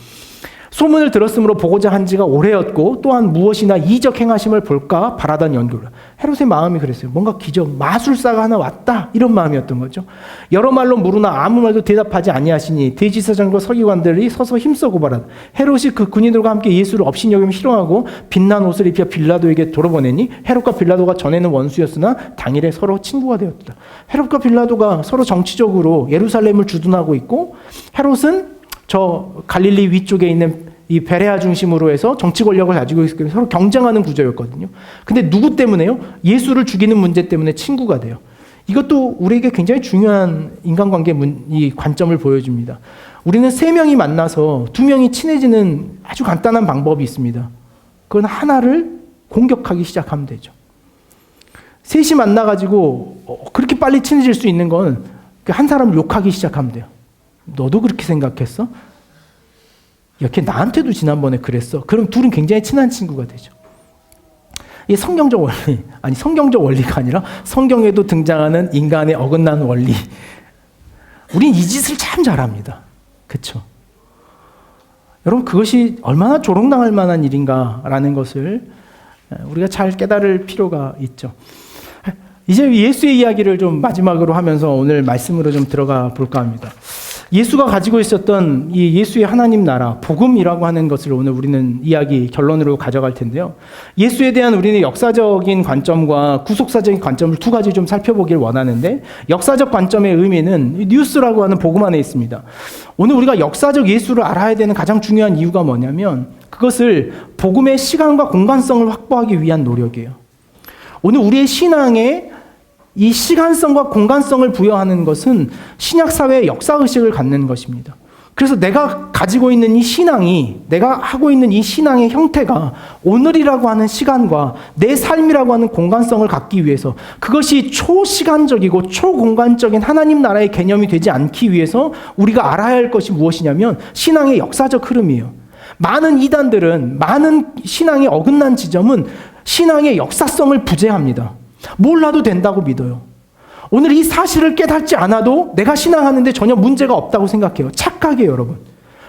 소문을 들었으므로 보고자 한 지가 오래였고 또한 무엇이나 이적 행하심을 볼까 바라던 연고라. 헤롯의 마음이 그랬어요. 뭔가 기적, 마술사가 하나 왔다 이런 마음이었던 거죠. 여러 말로 물으나 아무 말도 대답하지 아니하시니 대지사장과 서기관들이 서서 힘써 고발하다. 헤롯이 그 군인들과 함께 예수를 업신여기며 희롱하고 빛난 옷을 입혀 빌라도에게 돌아보내니 헤롯과 빌라도가 전에는 원수였으나 당일에 서로 친구가 되었다. 헤롯과 빌라도가 서로 정치적으로 예루살렘을 주둔하고 있고 헤롯은 저 갈릴리 위쪽에 있는 이 베레아 중심으로 해서 정치 권력을 가지고 있기 때문에 서로 경쟁하는 구조였거든요. 근데 누구 때문에요? 예수를 죽이는 문제 때문에 친구가 돼요. 이것도 우리에게 굉장히 중요한 인간관계 이 관점을 보여줍니다. 우리는 3명이 만나서 2명이 친해지는 아주 간단한 방법이 있습니다. 그건 하나를 공격하기 시작하면 되죠. 3이 만나가지고 그렇게 빨리 친해질 수 있는 건 한 사람을 욕하기 시작하면 돼요. 너도 그렇게 생각했어? 야, 걔 나한테도 지난번에 그랬어. 그럼 둘은 굉장히 친한 친구가 되죠. 이게 성경적 원리, 아니 성경적 원리가 아니라 성경에도 등장하는 인간의 어긋난 원리. 우린 이 짓을 참 잘합니다. 그렇죠? 여러분 그것이 얼마나 조롱당할 만한 일인가라는 것을 우리가 잘 깨달을 필요가 있죠. 이제 예수의 이야기를 좀 마지막으로 하면서 오늘 말씀으로 좀 들어가 볼까 합니다. 예수가 가지고 있었던 이 예수의 하나님 나라, 복음이라고 하는 것을 오늘 우리는 이야기 결론으로 가져갈 텐데요. 예수에 대한 우리는 역사적인 관점과 구속사적인 관점을 2가지 좀 살펴보길 원하는데, 역사적 관점의 의미는 뉴스라고 하는 복음 안에 있습니다. 오늘 우리가 역사적 예수를 알아야 되는 가장 중요한 이유가 뭐냐면 그것을 복음의 시간과 공간성을 확보하기 위한 노력이에요. 오늘 우리의 신앙에 이 시간성과 공간성을 부여하는 것은 신약사회의 역사의식을 갖는 것입니다. 그래서 내가 가지고 있는 이 신앙이, 내가 하고 있는 이 신앙의 형태가 오늘이라고 하는 시간과 내 삶이라고 하는 공간성을 갖기 위해서, 그것이 초시간적이고 초공간적인 하나님 나라의 개념이 되지 않기 위해서 우리가 알아야 할 것이 무엇이냐면 신앙의 역사적 흐름이에요. 많은 이단들은, 많은 신앙의 어긋난 지점은 신앙의 역사성을 부재합니다. 몰라도 된다고 믿어요. 오늘 이 사실을 깨닫지 않아도 내가 신앙하는데 전혀 문제가 없다고 생각해요. 착각이에요, 여러분.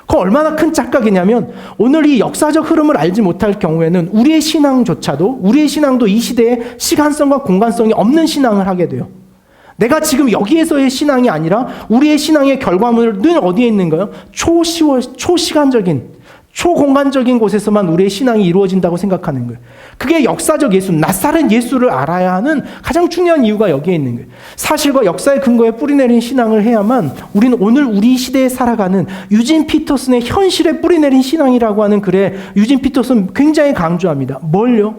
그건 얼마나 큰 착각이냐면 오늘 이 역사적 흐름을 알지 못할 경우에는 우리의 신앙도 이 시대에 시간성과 공간성이 없는 신앙을 하게 돼요. 내가 지금 여기에서의 신앙이 아니라 우리의 신앙의 결과물은 어디에 있는가요? 초시간적인, 초공간적인 곳에서만 우리의 신앙이 이루어진다고 생각하는 거예요. 그게 역사적 예수, 나사렛 예수를 알아야 하는 가장 중요한 이유가 여기에 있는 거예요. 사실과 역사의 근거에 뿌리내린 신앙을 해야만 우리는 오늘 우리 시대에 살아가는 유진 피터슨의 현실에 뿌리내린 신앙이라고 하는 글에 유진 피터슨 굉장히 강조합니다. 뭘요?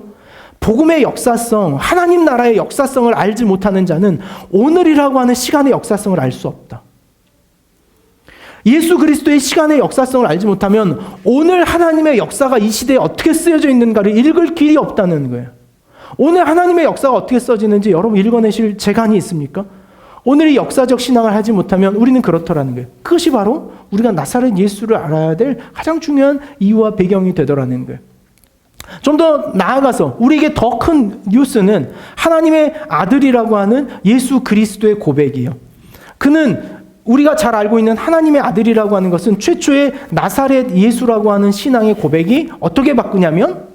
복음의 역사성, 하나님 나라의 역사성을 알지 못하는 자는 오늘이라고 하는 시간의 역사성을 알 수 없다. 예수 그리스도의 시간의 역사성을 알지 못하면 오늘 하나님의 역사가 이 시대에 어떻게 쓰여져 있는가를 읽을 길이 없다는 거예요. 오늘 하나님의 역사가 어떻게 써지는지 여러분 읽어내실 재간이 있습니까? 오늘의 역사적 신앙을 하지 못하면 우리는 그렇더라는 거예요. 그것이 바로 우리가 나사렛 예수를 알아야 될 가장 중요한 이유와 배경이 되더라는 거예요. 좀 더 나아가서 우리에게 더 큰 뉴스는 하나님의 아들이라고 하는 예수 그리스도의 고백이에요. 그는 우리가 잘 알고 있는 하나님의 아들이라고 하는 것은 최초의 나사렛 예수라고 하는 신앙의 고백이 어떻게 바꾸냐면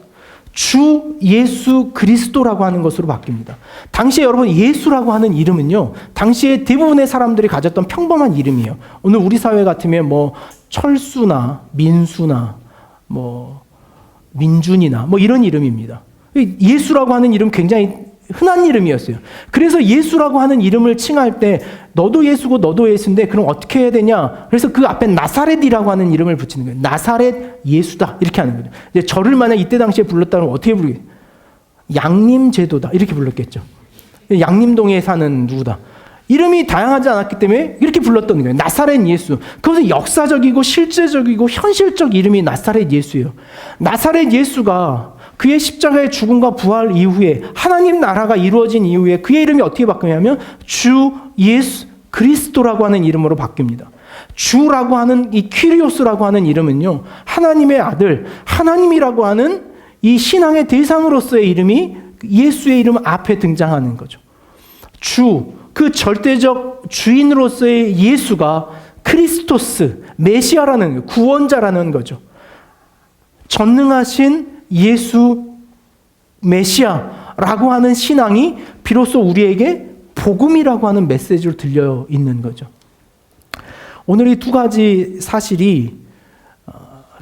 주 예수 그리스도라고 하는 것으로 바뀝니다. 당시에 여러분 예수라고 하는 이름은요, 당시에 대부분의 사람들이 가졌던 평범한 이름이에요. 오늘 우리 사회 같으면 뭐 철수나 민수나 뭐 민준이나 뭐 이런 이름입니다. 예수라고 하는 이름 굉장히 흔한 이름이었어요. 그래서 예수라고 하는 이름을 칭할 때 너도 예수고 너도 예수인데 그럼 어떻게 해야 되냐? 그래서 그 앞에 나사렛이라고 하는 이름을 붙이는 거예요. 나사렛 예수다 이렇게 하는 거죠. 이제 저를 만약 이때 당시에 불렀다면 어떻게 부르겠어요? 양림제도다 이렇게 불렀겠죠. 양림동에 사는 누구다. 이름이 다양하지 않았기 때문에 이렇게 불렀던 거예요. 나사렛 예수. 그것은 역사적이고 실제적이고 현실적 이름이 나사렛 예수예요. 나사렛 예수가 그의 십자가의 죽음과 부활 이후에 하나님 나라가 이루어진 이후에 그의 이름이 어떻게 바뀌냐면 주 예수 그리스도라고 하는 이름으로 바뀝니다. 주라고 하는 이 퀴리오스라고 하는 이름은요, 하나님의 아들, 하나님이라고 하는 이 신앙의 대상으로서의 이름이 예수의 이름 앞에 등장하는 거죠. 주, 그 절대적 주인으로서의 예수가 크리스토스, 메시아라는 구원자라는 거죠. 전능하신 예수 메시아라고 하는 신앙이 비로소 우리에게 복음이라고 하는 메시지로 들려 있는 거죠. 오늘 이 두 가지 사실이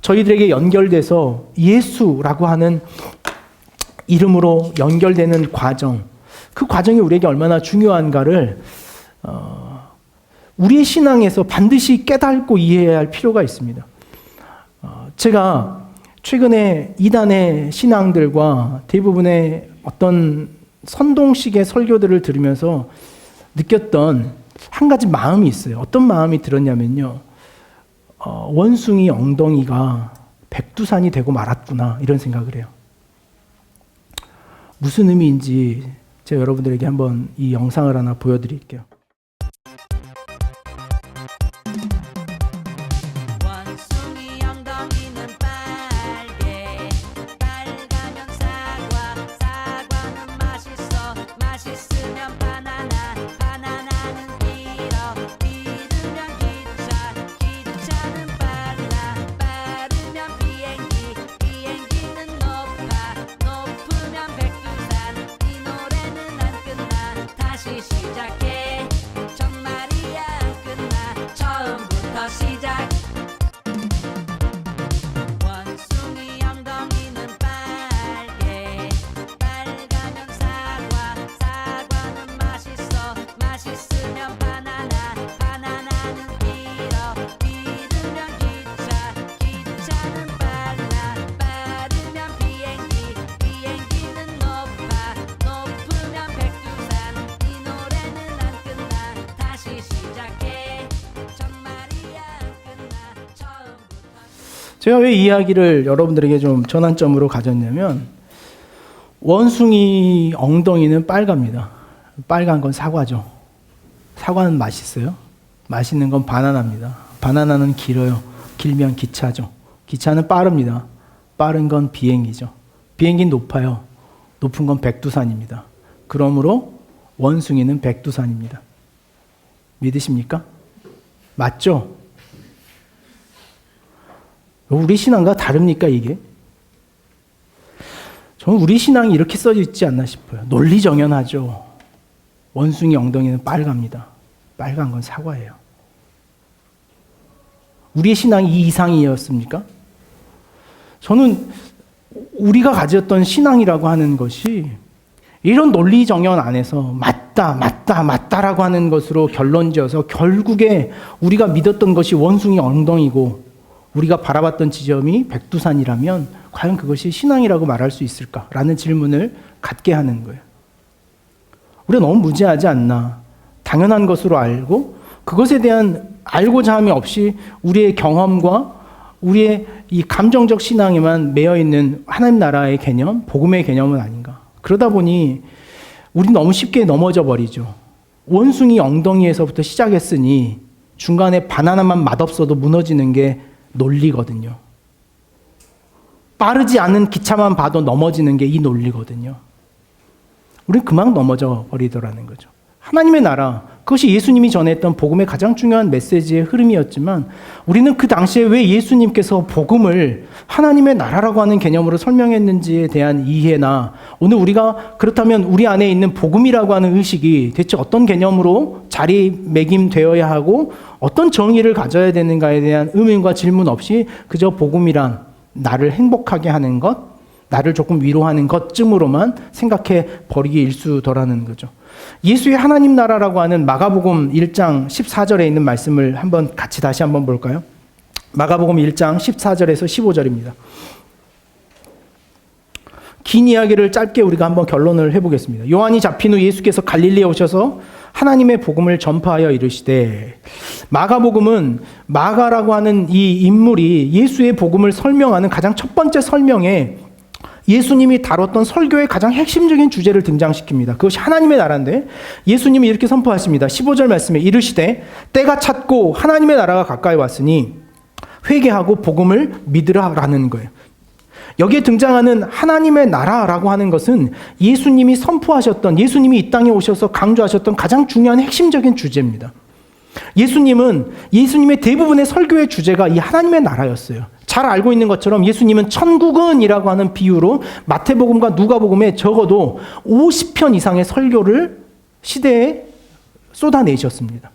저희들에게 연결돼서 예수라고 하는 이름으로 연결되는 과정, 그 과정이 우리에게 얼마나 중요한가를 우리의 신앙에서 반드시 깨닫고 이해해야 할 필요가 있습니다. 제가 최근에 이단의 신앙들과 대부분의 어떤 선동식의 설교들을 들으면서 느꼈던 한 가지 마음이 있어요. 어떤 마음이 들었냐면요. 원숭이 엉덩이가 백두산이 되고 말았구나, 이런 생각을 해요. 무슨 의미인지 제가 여러분들에게 한번 이 영상을 하나 보여드릴게요. 원숭이 엉덩이는 빨개, 빨가면 사과, 사과는 맛있어, 맛있으면 바나나, 바나나는 길어, 길으면 기차, 기차는 빨라, 빠르면 비행기, 비행기는 높아, 높으면 백두산. 이 노래는 안 끝나, 다시 시작해. 정말이야 안 끝나, 처음부터 시작. 원숭이 엉덩이는 빨개, 빨가면 사과, 사과는 맛있어, 맛있으면 바나나, 바나나는 길어, 길으면 기차, 기차는 빨라, 빠르면 비행기, 비행기는 높아, 높으면 백두산. 이 노래는 안 끝나, 다시 시작해. 정말이야 안 끝나, 처음부터. 제가 왜 이 이야기를 여러분들에게 좀 전환점으로 가졌냐면, 원숭이 엉덩이는 빨갑니다. 빨간 건 사과죠. 사과는 맛있어요. 맛있는 건 바나나입니다. 바나나는 길어요. 길면 기차죠. 기차는 빠릅니다. 빠른 건 비행기죠. 비행기는 높아요. 높은 건 백두산입니다. 그러므로 원숭이는 백두산입니다. 믿으십니까? 맞죠? 우리 신앙과 다릅니까, 이게? 저는 우리 신앙이 이렇게 써져 있지 않나 싶어요. 논리정연하죠. 원숭이 엉덩이는 빨갑니다. 빨간 건 사과예요. 우리의 신앙이 이 이상이었습니까? 저는 우리가 가졌던 신앙이라고 하는 것이 이런 논리정연 안에서 맞다라고 하는 것으로 결론지어서 결국에 우리가 믿었던 것이 원숭이 엉덩이고 우리가 바라봤던 지점이 백두산이라면 과연 그것이 신앙이라고 말할 수 있을까라는 질문을 갖게 하는 거예요. 우리가 너무 무지하지 않나. 당연한 것으로 알고 그것에 대한 알고자 함이 없이 우리의 경험과 우리의 이 감정적 신앙에만 매여 있는 하나님 나라의 개념, 복음의 개념은 아닌가. 그러다 보니 우리는 너무 쉽게 넘어져 버리죠. 원숭이 엉덩이에서부터 시작했으니 중간에 바나나만 맛없어도 무너지는 게 논리거든요. 빠르지 않은 기차만 봐도 넘어지는 게 이 논리거든요. 우리는 그만 넘어져 버리더라는 거죠. 하나님의 나라, 그것이 예수님이 전했던 복음의 가장 중요한 메시지의 흐름이었지만 우리는 그 당시에 왜 예수님께서 복음을 하나님의 나라라고 하는 개념으로 설명했는지에 대한 이해나 오늘 우리가 그렇다면 우리 안에 있는 복음이라고 하는 의식이 대체 어떤 개념으로 자리매김되어야 하고 어떤 정의를 가져야 되는가에 대한 의문과 질문 없이 그저 복음이란 나를 행복하게 하는 것, 나를 조금 위로하는 것쯤으로만 생각해 버리기 일쑤더라는 거죠. 예수의 하나님 나라라고 하는 마가복음 1장 14절에 있는 말씀을 한번 같이 다시 한번 볼까요? 마가복음 1장 14절에서 15절입니다. 긴 이야기를 짧게 우리가 한번 결론을 해보겠습니다. 요한이 잡힌 후 예수께서 갈릴리에 오셔서 하나님의 복음을 전파하여 이르시되, 마가복음은 마가라고 하는 이 인물이 예수의 복음을 설명하는 가장 첫 번째 설명에 예수님이 다뤘던 설교의 가장 핵심적인 주제를 등장시킵니다. 그것이 하나님의 나라인데 예수님이 이렇게 선포하십니다. 15절 말씀에 이르시되 때가 찼고 하나님의 나라가 가까이 왔으니 회개하고 복음을 믿으라라는 거예요. 여기에 등장하는 하나님의 나라라고 하는 것은 예수님이 선포하셨던, 예수님이 이 땅에 오셔서 강조하셨던 가장 중요한 핵심적인 주제입니다. 예수님의 대부분의 설교의 주제가 이 하나님의 나라였어요. 잘 알고 있는 것처럼 예수님은 천국은이라고 하는 비유로 마태복음과 누가복음에 적어도 50편 이상의 설교를 시대에 쏟아내셨습니다.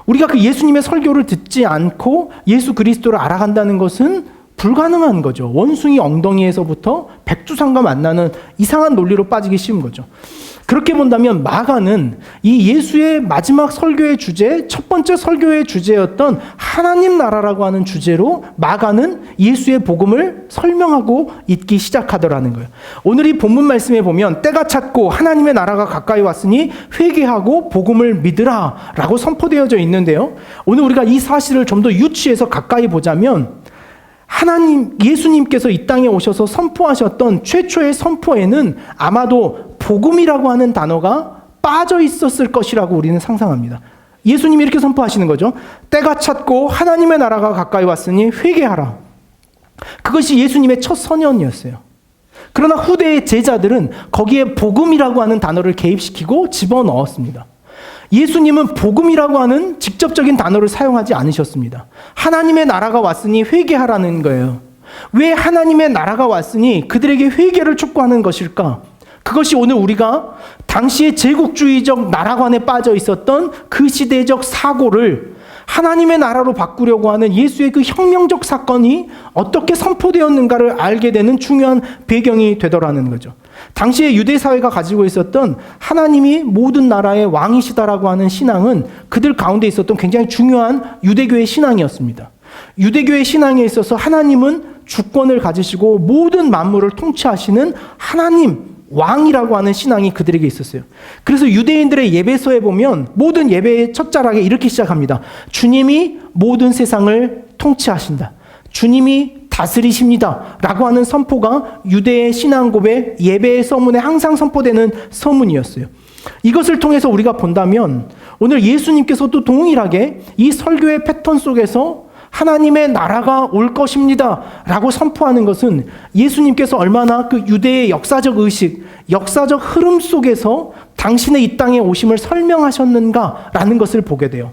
우리가 그 예수님의 설교를 듣지 않고 예수 그리스도를 알아간다는 것은 불가능한 거죠. 원숭이 엉덩이에서부터 백두산과 만나는 이상한 논리로 빠지기 쉬운 거죠. 그렇게 본다면 마가는 이 예수의 마지막 설교의 주제, 첫 번째 설교의 주제였던 하나님 나라라고 하는 주제로 마가는 예수의 복음을 설명하고 읽기 시작하더라는 거예요. 오늘 이 본문 말씀에 보면 때가 찼고 하나님의 나라가 가까이 왔으니 회개하고 복음을 믿으라 라고 선포되어져 있는데요. 오늘 우리가 이 사실을 좀 더 유추해서 가까이 보자면 예수님께서 이 땅에 오셔서 선포하셨던 최초의 선포에는 아마도 복음이라고 하는 단어가 빠져 있었을 것이라고 우리는 상상합니다. 예수님이 이렇게 선포하시는 거죠. 때가 찼고 하나님의 나라가 가까이 왔으니 회개하라. 그것이 예수님의 첫 선언이었어요. 그러나 후대의 제자들은 거기에 복음이라고 하는 단어를 개입시키고 집어넣었습니다. 예수님은 복음이라고 하는 직접적인 단어를 사용하지 않으셨습니다. 하나님의 나라가 왔으니 회개하라는 거예요. 왜 하나님의 나라가 왔으니 그들에게 회개를 촉구하는 것일까? 그것이 오늘 우리가 당시의 제국주의적 나라관에 빠져 있었던 그 시대적 사고를 하나님의 나라로 바꾸려고 하는 예수의 그 혁명적 사건이 어떻게 선포되었는가를 알게 되는 중요한 배경이 되더라는 거죠. 당시에 유대 사회가 가지고 있었던 하나님이 모든 나라의 왕이시다라고 하는 신앙은 그들 가운데 있었던 굉장히 중요한 유대교의 신앙이었습니다. 유대교의 신앙에 있어서 하나님은 주권을 가지시고 모든 만물을 통치하시는 하나님, 왕이라고 하는 신앙이 그들에게 있었어요. 그래서 유대인들의 예배서에 보면 모든 예배의 첫 자락에 이렇게 시작합니다. 주님이 모든 세상을 통치하신다. 주님이 다스리십니다. 라고 하는 선포가 유대의 신앙 고백, 예배의 서문에 항상 선포되는 서문이었어요. 이것을 통해서 우리가 본다면 오늘 예수님께서도 동일하게 이 설교의 패턴 속에서 하나님의 나라가 올 것입니다 라고 선포하는 것은 예수님께서 얼마나 그 유대의 역사적 의식, 역사적 흐름 속에서 당신의 이 땅에 오심을 설명하셨는가라는 것을 보게 돼요.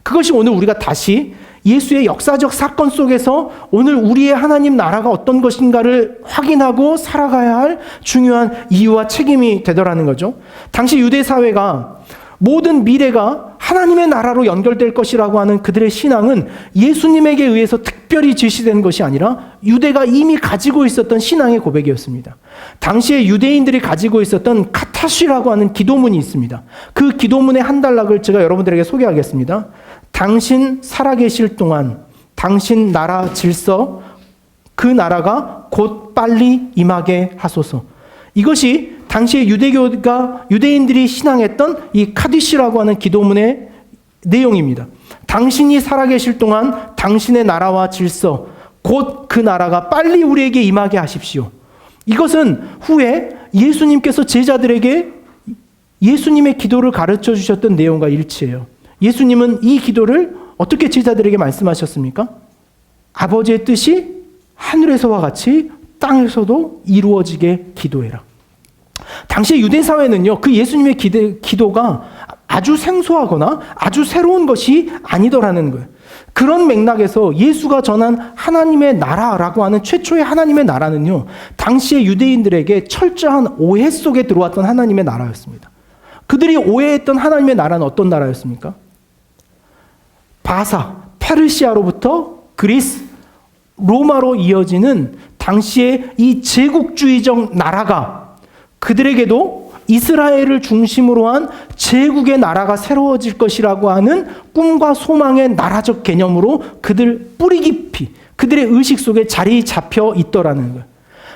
그것이 오늘 우리가 다시 예수의 역사적 사건 속에서 오늘 우리의 하나님 나라가 어떤 것인가를 확인하고 살아가야 할 중요한 이유와 책임이 되더라는 거죠. 당시 유대 사회가 모든 미래가 하나님의 나라로 연결될 것이라고 하는 그들의 신앙은 예수님에게 의해서 특별히 제시된 것이 아니라 유대가 이미 가지고 있었던 신앙의 고백이었습니다. 당시에 유대인들이 가지고 있었던 카타시라고 하는 기도문이 있습니다. 그 기도문의 한 단락을 제가 여러분들에게 소개하겠습니다. 당신 살아계실 동안 당신 나라 질서, 그 나라가 곧 빨리 임하게 하소서. 이것이 당시에 유대인들이 신앙했던 이 카디시라고 하는 기도문의 내용입니다. 당신이 살아계실 동안 당신의 나라와 질서, 곧 그 나라가 빨리 우리에게 임하게 하십시오. 이것은 후에 예수님께서 제자들에게 예수님의 기도를 가르쳐 주셨던 내용과 일치해요. 예수님은 이 기도를 어떻게 제자들에게 말씀하셨습니까? 아버지의 뜻이 하늘에서와 같이 땅에서도 이루어지게 기도해라. 당시 유대 사회는요, 그 예수님의 기도가 아주 생소하거나 아주 새로운 것이 아니더라는 거예요. 그런 맥락에서 예수가 전한 하나님의 나라라고 하는 최초의 하나님의 나라는요, 당시의 유대인들에게 철저한 오해 속에 들어왔던 하나님의 나라였습니다. 그들이 오해했던 하나님의 나라는 어떤 나라였습니까? 바사, 페르시아로부터 그리스, 로마로 이어지는 당시의 이 제국주의적 나라가 그들에게도 이스라엘을 중심으로 한 제국의 나라가 새로워질 것이라고 하는 꿈과 소망의 나라적 개념으로 그들 뿌리 깊이 그들의 의식 속에 자리 잡혀 있더라는 거예요.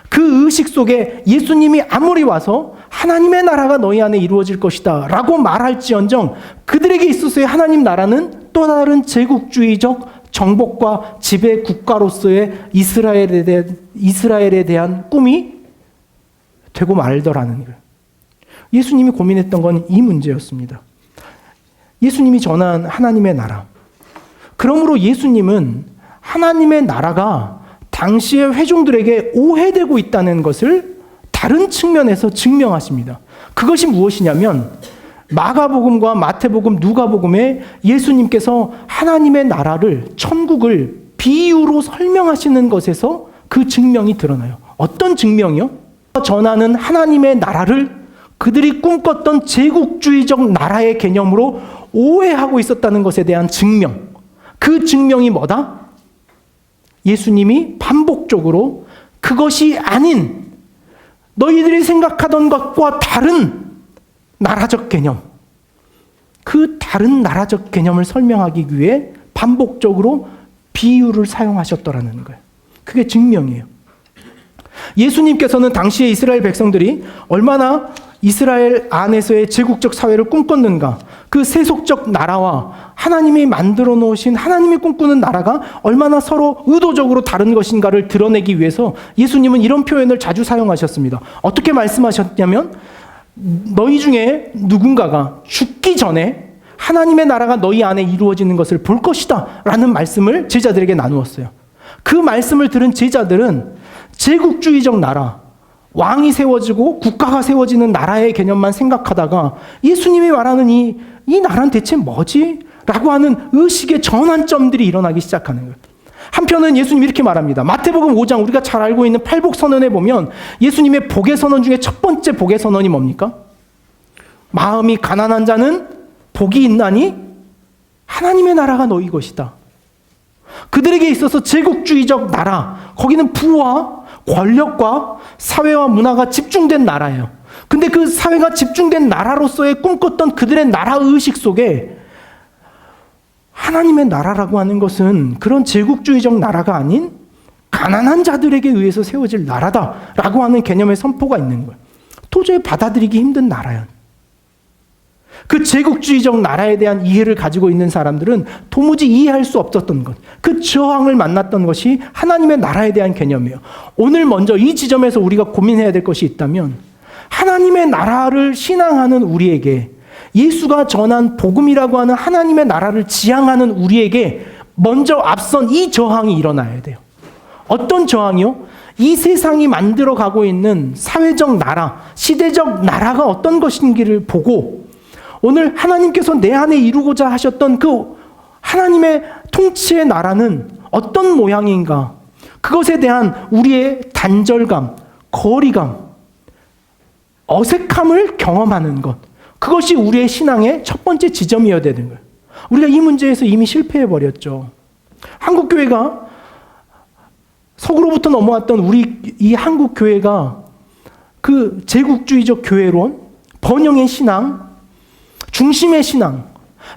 그 의식 속에 예수님이 아무리 와서 하나님의 나라가 너희 안에 이루어질 것이다 라고 말할지언정 그들에게 있어서의 하나님 나라는 또 다른 제국주의적 정복과 지배 국가로서의 이스라엘에 대한 꿈이 되고 말더라는 거예요. 예수님이 고민했던 건 이 문제였습니다. 예수님이 전한 하나님의 나라. 그러므로 예수님은 하나님의 나라가 당시의 회중들에게 오해되고 있다는 것을 다른 측면에서 증명하십니다. 그것이 무엇이냐면 마가복음과 마태복음, 누가복음에 예수님께서 하나님의 나라를, 천국을 비유로 설명하시는 것에서 그 증명이 드러나요. 어떤 증명이요? 전하는 하나님의 나라를 그들이 꿈꿨던 제국주의적 나라의 개념으로 오해하고 있었다는 것에 대한 증명. 그 증명이 뭐다? 예수님이 반복적으로 그것이 아닌 너희들이 생각하던 것과 다른 나라적 개념, 그 다른 나라적 개념을 설명하기 위해 반복적으로 비유를 사용하셨더라는 거예요. 그게 증명이에요. 예수님께서는 당시에 이스라엘 백성들이 얼마나 이스라엘 안에서의 제국적 사회를 꿈꿨는가, 그 세속적 나라와 하나님이 만들어 놓으신 하나님이 꿈꾸는 나라가 얼마나 서로 의도적으로 다른 것인가를 드러내기 위해서 예수님은 이런 표현을 자주 사용하셨습니다. 어떻게 말씀하셨냐면, 너희 중에 누군가가 죽기 전에 하나님의 나라가 너희 안에 이루어지는 것을 볼 것이다 라는 말씀을 제자들에게 나누었어요. 그 말씀을 들은 제자들은 제국주의적 나라, 왕이 세워지고 국가가 세워지는 나라의 개념만 생각하다가 예수님이 말하는 이 나라는 대체 뭐지? 라고 하는 의식의 전환점들이 일어나기 시작하는 거예요. 한편은 예수님이 이렇게 말합니다. 마태복음 5장, 우리가 잘 알고 있는 팔복선언에 보면 예수님의 복의 선언 중에 첫 번째 복의 선언이 뭡니까? 마음이 가난한 자는 복이 있나니 하나님의 나라가 너희 것이다. 그들에게 있어서 제국주의적 나라, 거기는 부와 권력과 사회와 문화가 집중된 나라예요. 근데 그 사회가 집중된 나라로서의 꿈꿨던 그들의 나라 의식 속에 하나님의 나라라고 하는 것은 그런 제국주의적 나라가 아닌 가난한 자들에게 의해서 세워질 나라다라고 하는 개념의 선포가 있는 거예요. 도저히 받아들이기 힘든 나라예요. 그 제국주의적 나라에 대한 이해를 가지고 있는 사람들은 도무지 이해할 수 없었던 것, 그 저항을 만났던 것이 하나님의 나라에 대한 개념이에요. 오늘 먼저 이 지점에서 우리가 고민해야 될 것이 있다면, 하나님의 나라를 신앙하는 우리에게, 예수가 전한 복음이라고 하는 하나님의 나라를 지향하는 우리에게 먼저 앞선 이 저항이 일어나야 돼요. 어떤 저항이요? 이 세상이 만들어가고 있는 사회적 나라, 시대적 나라가 어떤 것인지를 보고 오늘 하나님께서 내 안에 이루고자 하셨던 그 하나님의 통치의 나라는 어떤 모양인가, 그것에 대한 우리의 단절감, 거리감, 어색함을 경험하는 것, 그것이 우리의 신앙의 첫 번째 지점이어야 되는 거예요. 우리가 이 문제에서 이미 실패해버렸죠. 한국교회가, 서구로부터 넘어왔던 우리 이 한국교회가 그 제국주의적 교회론, 번영의 신앙, 중심의 신앙,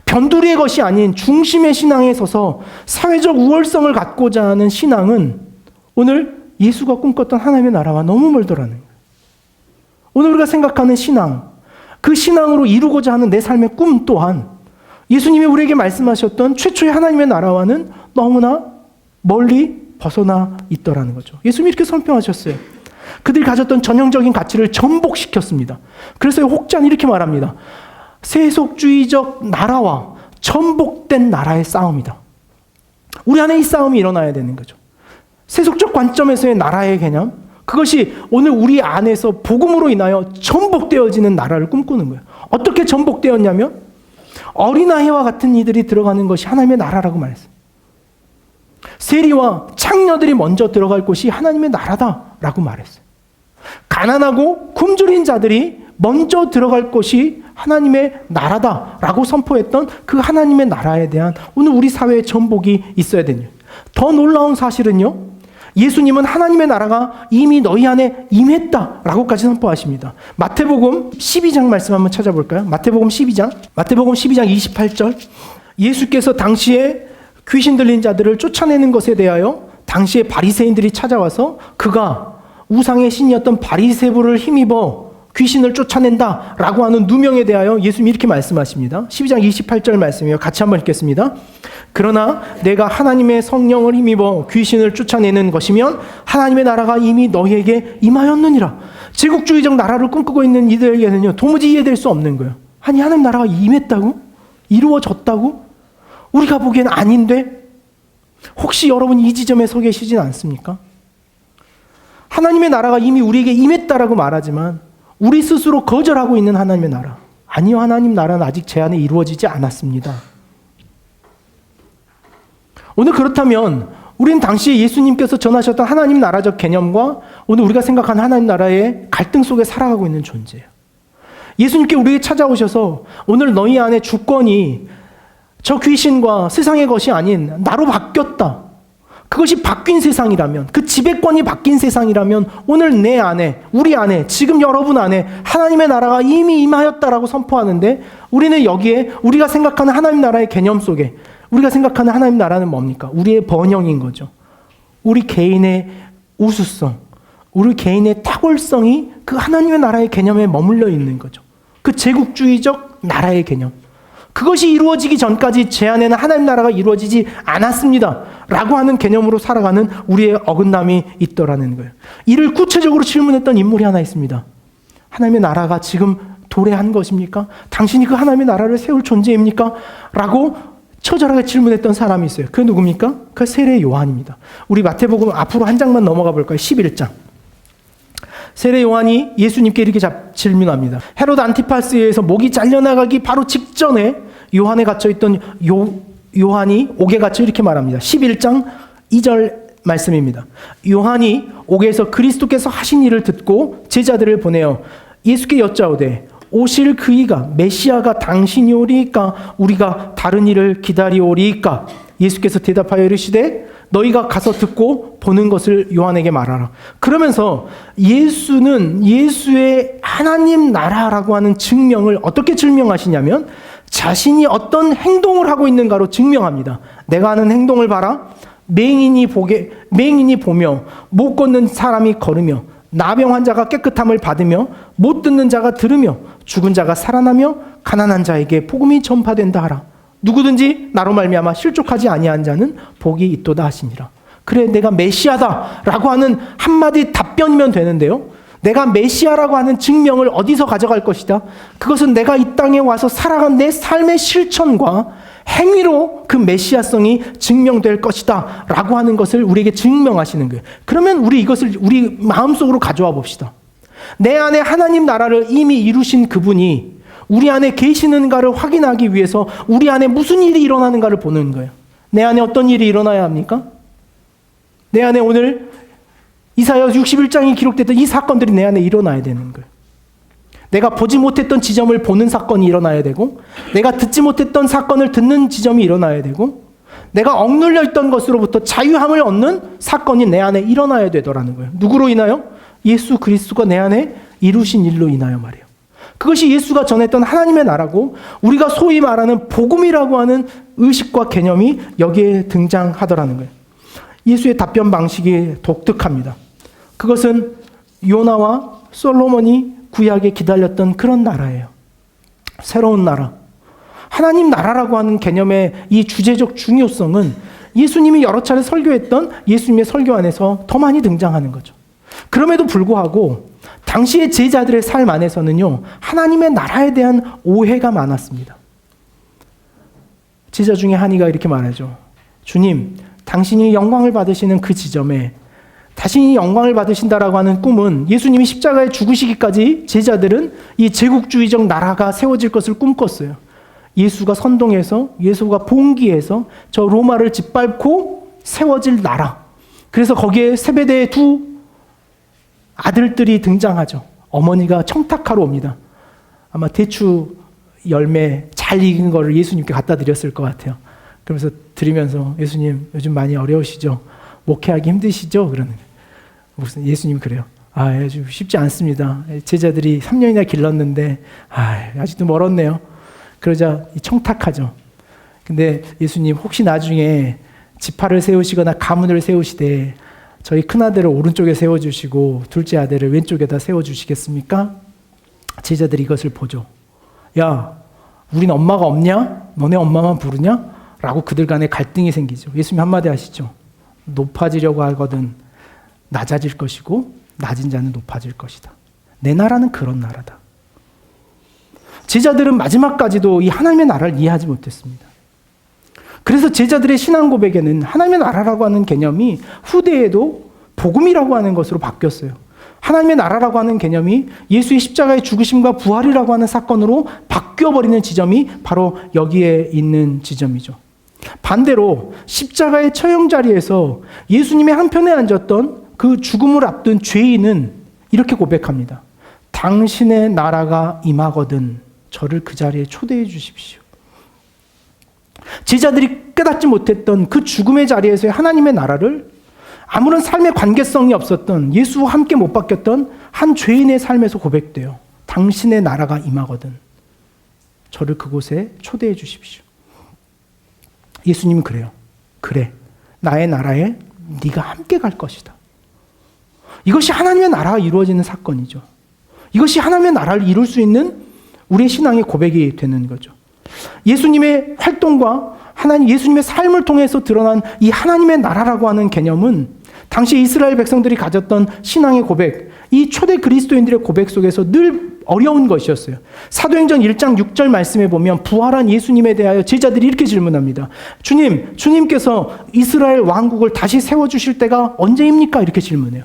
변두리의 것이 아닌 중심의 신앙에 서서 사회적 우월성을 갖고자 하는 신앙은 오늘 예수가 꿈꿨던 하나님의 나라와 너무 멀더라는 거예요. 오늘 우리가 생각하는 신앙, 그 신앙으로 이루고자 하는 내 삶의 꿈 또한 예수님이 우리에게 말씀하셨던 최초의 하나님의 나라와는 너무나 멀리 벗어나 있더라는 거죠. 예수님이 이렇게 선평하셨어요. 그들이 가졌던 전형적인 가치를 전복시켰습니다. 그래서 혹자는 이렇게 말합니다. 세속주의적 나라와 전복된 나라의 싸움이다. 우리 안에 이 싸움이 일어나야 되는 거죠. 세속적 관점에서의 나라의 개념, 그것이 오늘 우리 안에서 복음으로 인하여 전복되어지는 나라를 꿈꾸는 거예요. 어떻게 전복되었냐면 어린아이와 같은 이들이 들어가는 것이 하나님의 나라라고 말했어요. 세리와 창녀들이 먼저 들어갈 곳이 하나님의 나라다라고 말했어요. 가난하고 굶주린 자들이 먼저 들어갈 곳이 하나님의 나라다라고 선포했던 그 하나님의 나라에 대한 오늘 우리 사회의 전복이 있어야 되는. 더 놀라운 사실은요, 예수님은 하나님의 나라가 이미 너희 안에 임했다라고까지 선포하십니다. 마태복음 12장 말씀 한번 찾아볼까요? 마태복음 12장 28절. 예수께서 당시에 귀신 들린 자들을 쫓아내는 것에 대하여 당시에 바리새인들이 찾아와서 그가 우상의 신이었던 바리새부를 힘입어 귀신을 쫓아낸다라고 하는 누명에 대하여 예수님이 이렇게 말씀하십니다. 12장 28절 말씀이에요. 같이 한번 읽겠습니다. 그러나 내가 하나님의 성령을 힘입어 귀신을 쫓아내는 것이면 하나님의 나라가 이미 너희에게 임하였느니라. 제국주의적 나라를 꿈꾸고 있는 이들에게는요, 도무지 이해될 수 없는 거예요. 아니, 하나님 나라가 임했다고? 이루어졌다고? 우리가 보기에는 아닌데? 혹시 여러분 이 지점에 서 계시진 않습니까? 하나님의 나라가 이미 우리에게 임했다라고 말하지만 우리 스스로 거절하고 있는 하나님의 나라, 아니요, 하나님 나라는 아직 제 안에 이루어지지 않았습니다. 오늘 그렇다면 우리는 당시에 예수님께서 전하셨던 하나님 나라적 개념과 오늘 우리가 생각하는 하나님 나라의 갈등 속에 살아가고 있는 존재예요. 예수님께 우리에게 찾아오셔서 오늘 너희 안에 주권이 저 귀신과 세상의 것이 아닌 나로 바뀌었다. 그것이 바뀐 세상이라면, 그 지배권이 바뀐 세상이라면 오늘 내 안에, 우리 안에, 지금 여러분 안에 하나님의 나라가 이미 임하였다라고 선포하는데 우리는 여기에 우리가 생각하는 하나님 나라의 개념 속에 우리가 생각하는 하나님 나라는 뭡니까? 우리의 번영인 거죠. 우리 개인의 우수성, 우리 개인의 탁월성이 그 하나님의 나라의 개념에 머물러 있는 거죠. 그 제국주의적 나라의 개념. 그것이 이루어지기 전까지 제 안에는 하나님 나라가 이루어지지 않았습니다. 라고 하는 개념으로 살아가는 우리의 어긋남이 있더라는 거예요. 이를 구체적으로 질문했던 인물이 하나 있습니다. 하나님의 나라가 지금 도래한 것입니까? 당신이 그 하나님의 나라를 세울 존재입니까? 라고 처절하게 질문했던 사람이 있어요. 그게 누굽니까? 그 세례 요한입니다. 우리 마태복음 앞으로 한 장만 넘어가 볼까요? 11장. 세례 요한이 예수님께 이렇게 질문합니다. 헤로드 안티파스에 의해서 목이 잘려나가기 바로 직전에 요한에 갇혀있던 요한이 옥에 갇혀 이렇게 말합니다. 11장 2절 말씀입니다. 요한이 옥에서 그리스도께서 하신 일을 듣고 제자들을 보내어 예수께 여짜오되 오실 그이가 메시아가 당신이오리이까 우리가 다른 일을 기다리오리이까. 예수께서 대답하여 이르시되 너희가 가서 듣고 보는 것을 요한에게 말하라. 그러면서 예수는 예수의 하나님 나라라고 하는 증명을 어떻게 증명하시냐면 자신이 어떤 행동을 하고 있는가로 증명합니다. 내가 하는 행동을 봐라. 맹인이 보며 못 걷는 사람이 걸으며 나병 환자가 깨끗함을 받으며 못 듣는 자가 들으며 죽은 자가 살아나며 가난한 자에게 복음이 전파된다 하라. 누구든지 나로 말미암아 실족하지 아니한 자는 복이 있도다 하시니라. 그래, 내가 메시아다라고 하는 한마디 답변이면 되는데요. 내가 메시아라고 하는 증명을 어디서 가져갈 것이다? 그것은 내가 이 땅에 와서 살아간 내 삶의 실천과 행위로 그 메시아성이 증명될 것이다 라고 하는 것을 우리에게 증명하시는 거예요. 그러면 우리 이것을 우리 마음속으로 가져와 봅시다. 내 안에 하나님 나라를 이미 이루신 그분이 우리 안에 계시는가를 확인하기 위해서 우리 안에 무슨 일이 일어나는가를 보는 거예요. 내 안에 어떤 일이 일어나야 합니까? 내 안에 오늘 이사야 61장이 기록됐던 이 사건들이 내 안에 일어나야 되는 거예요. 내가 보지 못했던 지점을 보는 사건이 일어나야 되고, 내가 듣지 못했던 사건을 듣는 지점이 일어나야 되고, 내가 억눌려 있던 것으로부터 자유함을 얻는 사건이 내 안에 일어나야 되더라는 거예요. 누구로 인하여? 예수 그리스도가 내 안에 이루신 일로 인하여 말이에요. 그것이 예수가 전했던 하나님의 나라고 우리가 소위 말하는 복음이라고 하는 의식과 개념이 여기에 등장하더라는 거예요. 예수의 답변 방식이 독특합니다. 그것은 요나와 솔로몬이 구약에 기다렸던 그런 나라예요. 새로운 나라. 하나님 나라라고 하는 개념의 이 주제적 중요성은 예수님이 여러 차례 설교했던 예수님의 설교 안에서 더 많이 등장하는 거죠. 그럼에도 불구하고 당시의 제자들의 삶 안에서는요, 하나님의 나라에 대한 오해가 많았습니다. 제자 중에 한이가 이렇게 말하죠. 주님, 당신이 영광을 받으시는 그 지점에 자신이 영광을 받으신다라고 하는 꿈은 예수님이 십자가에 죽으시기까지 제자들은 이 제국주의적 나라가 세워질 것을 꿈꿨어요. 예수가 선동해서, 예수가 봉기해서 저 로마를 짓밟고 세워질 나라. 그래서 거기에 세베대의 두 아들들이 등장하죠. 어머니가 청탁하러 옵니다. 아마 대추 열매 잘 익은 거를 예수님께 갖다 드렸을 것 같아요. 그러면서 드리면서 예수님 요즘 많이 어려우시죠? 목회하기 힘드시죠? 그러는 거예요. 무슨 예수님 그래요. 아주 쉽지 않습니다. 제자들이 3년이나 길렀는데 아직도 멀었네요. 그러자 청탁하죠. 근데 예수님 혹시 나중에 지파를 세우시거나 가문을 세우시되 저희 큰아들을 오른쪽에 세워주시고 둘째 아들을 왼쪽에다 세워주시겠습니까? 제자들이 이것을 보죠. 야, 우린 엄마가 없냐? 너네 엄마만 부르냐? 라고 그들 간에 갈등이 생기죠. 예수님 한마디 하시죠. 높아지려고 하거든 낮아질 것이고 낮은 자는 높아질 것이다. 내 나라는 그런 나라다. 제자들은 마지막까지도 이 하나님의 나라를 이해하지 못했습니다. 그래서 제자들의 신앙 고백에는 하나님의 나라라고 하는 개념이 후대에도 복음이라고 하는 것으로 바뀌었어요. 하나님의 나라라고 하는 개념이 예수의 십자가의 죽으심과 부활이라고 하는 사건으로 바뀌어버리는 지점이 바로 여기에 있는 지점이죠. 반대로 십자가의 처형 자리에서 예수님의 한편에 앉았던 그 죽음을 앞둔 죄인은 이렇게 고백합니다. 당신의 나라가 임하거든 저를 그 자리에 초대해 주십시오. 제자들이 깨닫지 못했던 그 죽음의 자리에서의 하나님의 나라를 아무런 삶의 관계성이 없었던 예수와 함께 못 바뀌었던 한 죄인의 삶에서 고백돼요. 당신의 나라가 임하거든 저를 그곳에 초대해 주십시오. 예수님은 그래요. 그래, 나의 나라에 네가 함께 갈 것이다. 이것이 하나님의 나라가 이루어지는 사건이죠. 이것이 하나님의 나라를 이룰 수 있는 우리의 신앙의 고백이 되는 거죠. 예수님의 활동과 예수님의 삶을 통해서 드러난 이 하나님의 나라라고 하는 개념은 당시 이스라엘 백성들이 가졌던 신앙의 고백, 이 초대 그리스도인들의 고백 속에서 늘 어려운 것이었어요. 사도행전 1장 6절 말씀에 보면 부활한 예수님에 대하여 제자들이 이렇게 질문합니다. 주님께서 이스라엘 왕국을 다시 세워주실 때가 언제입니까? 이렇게 질문해요.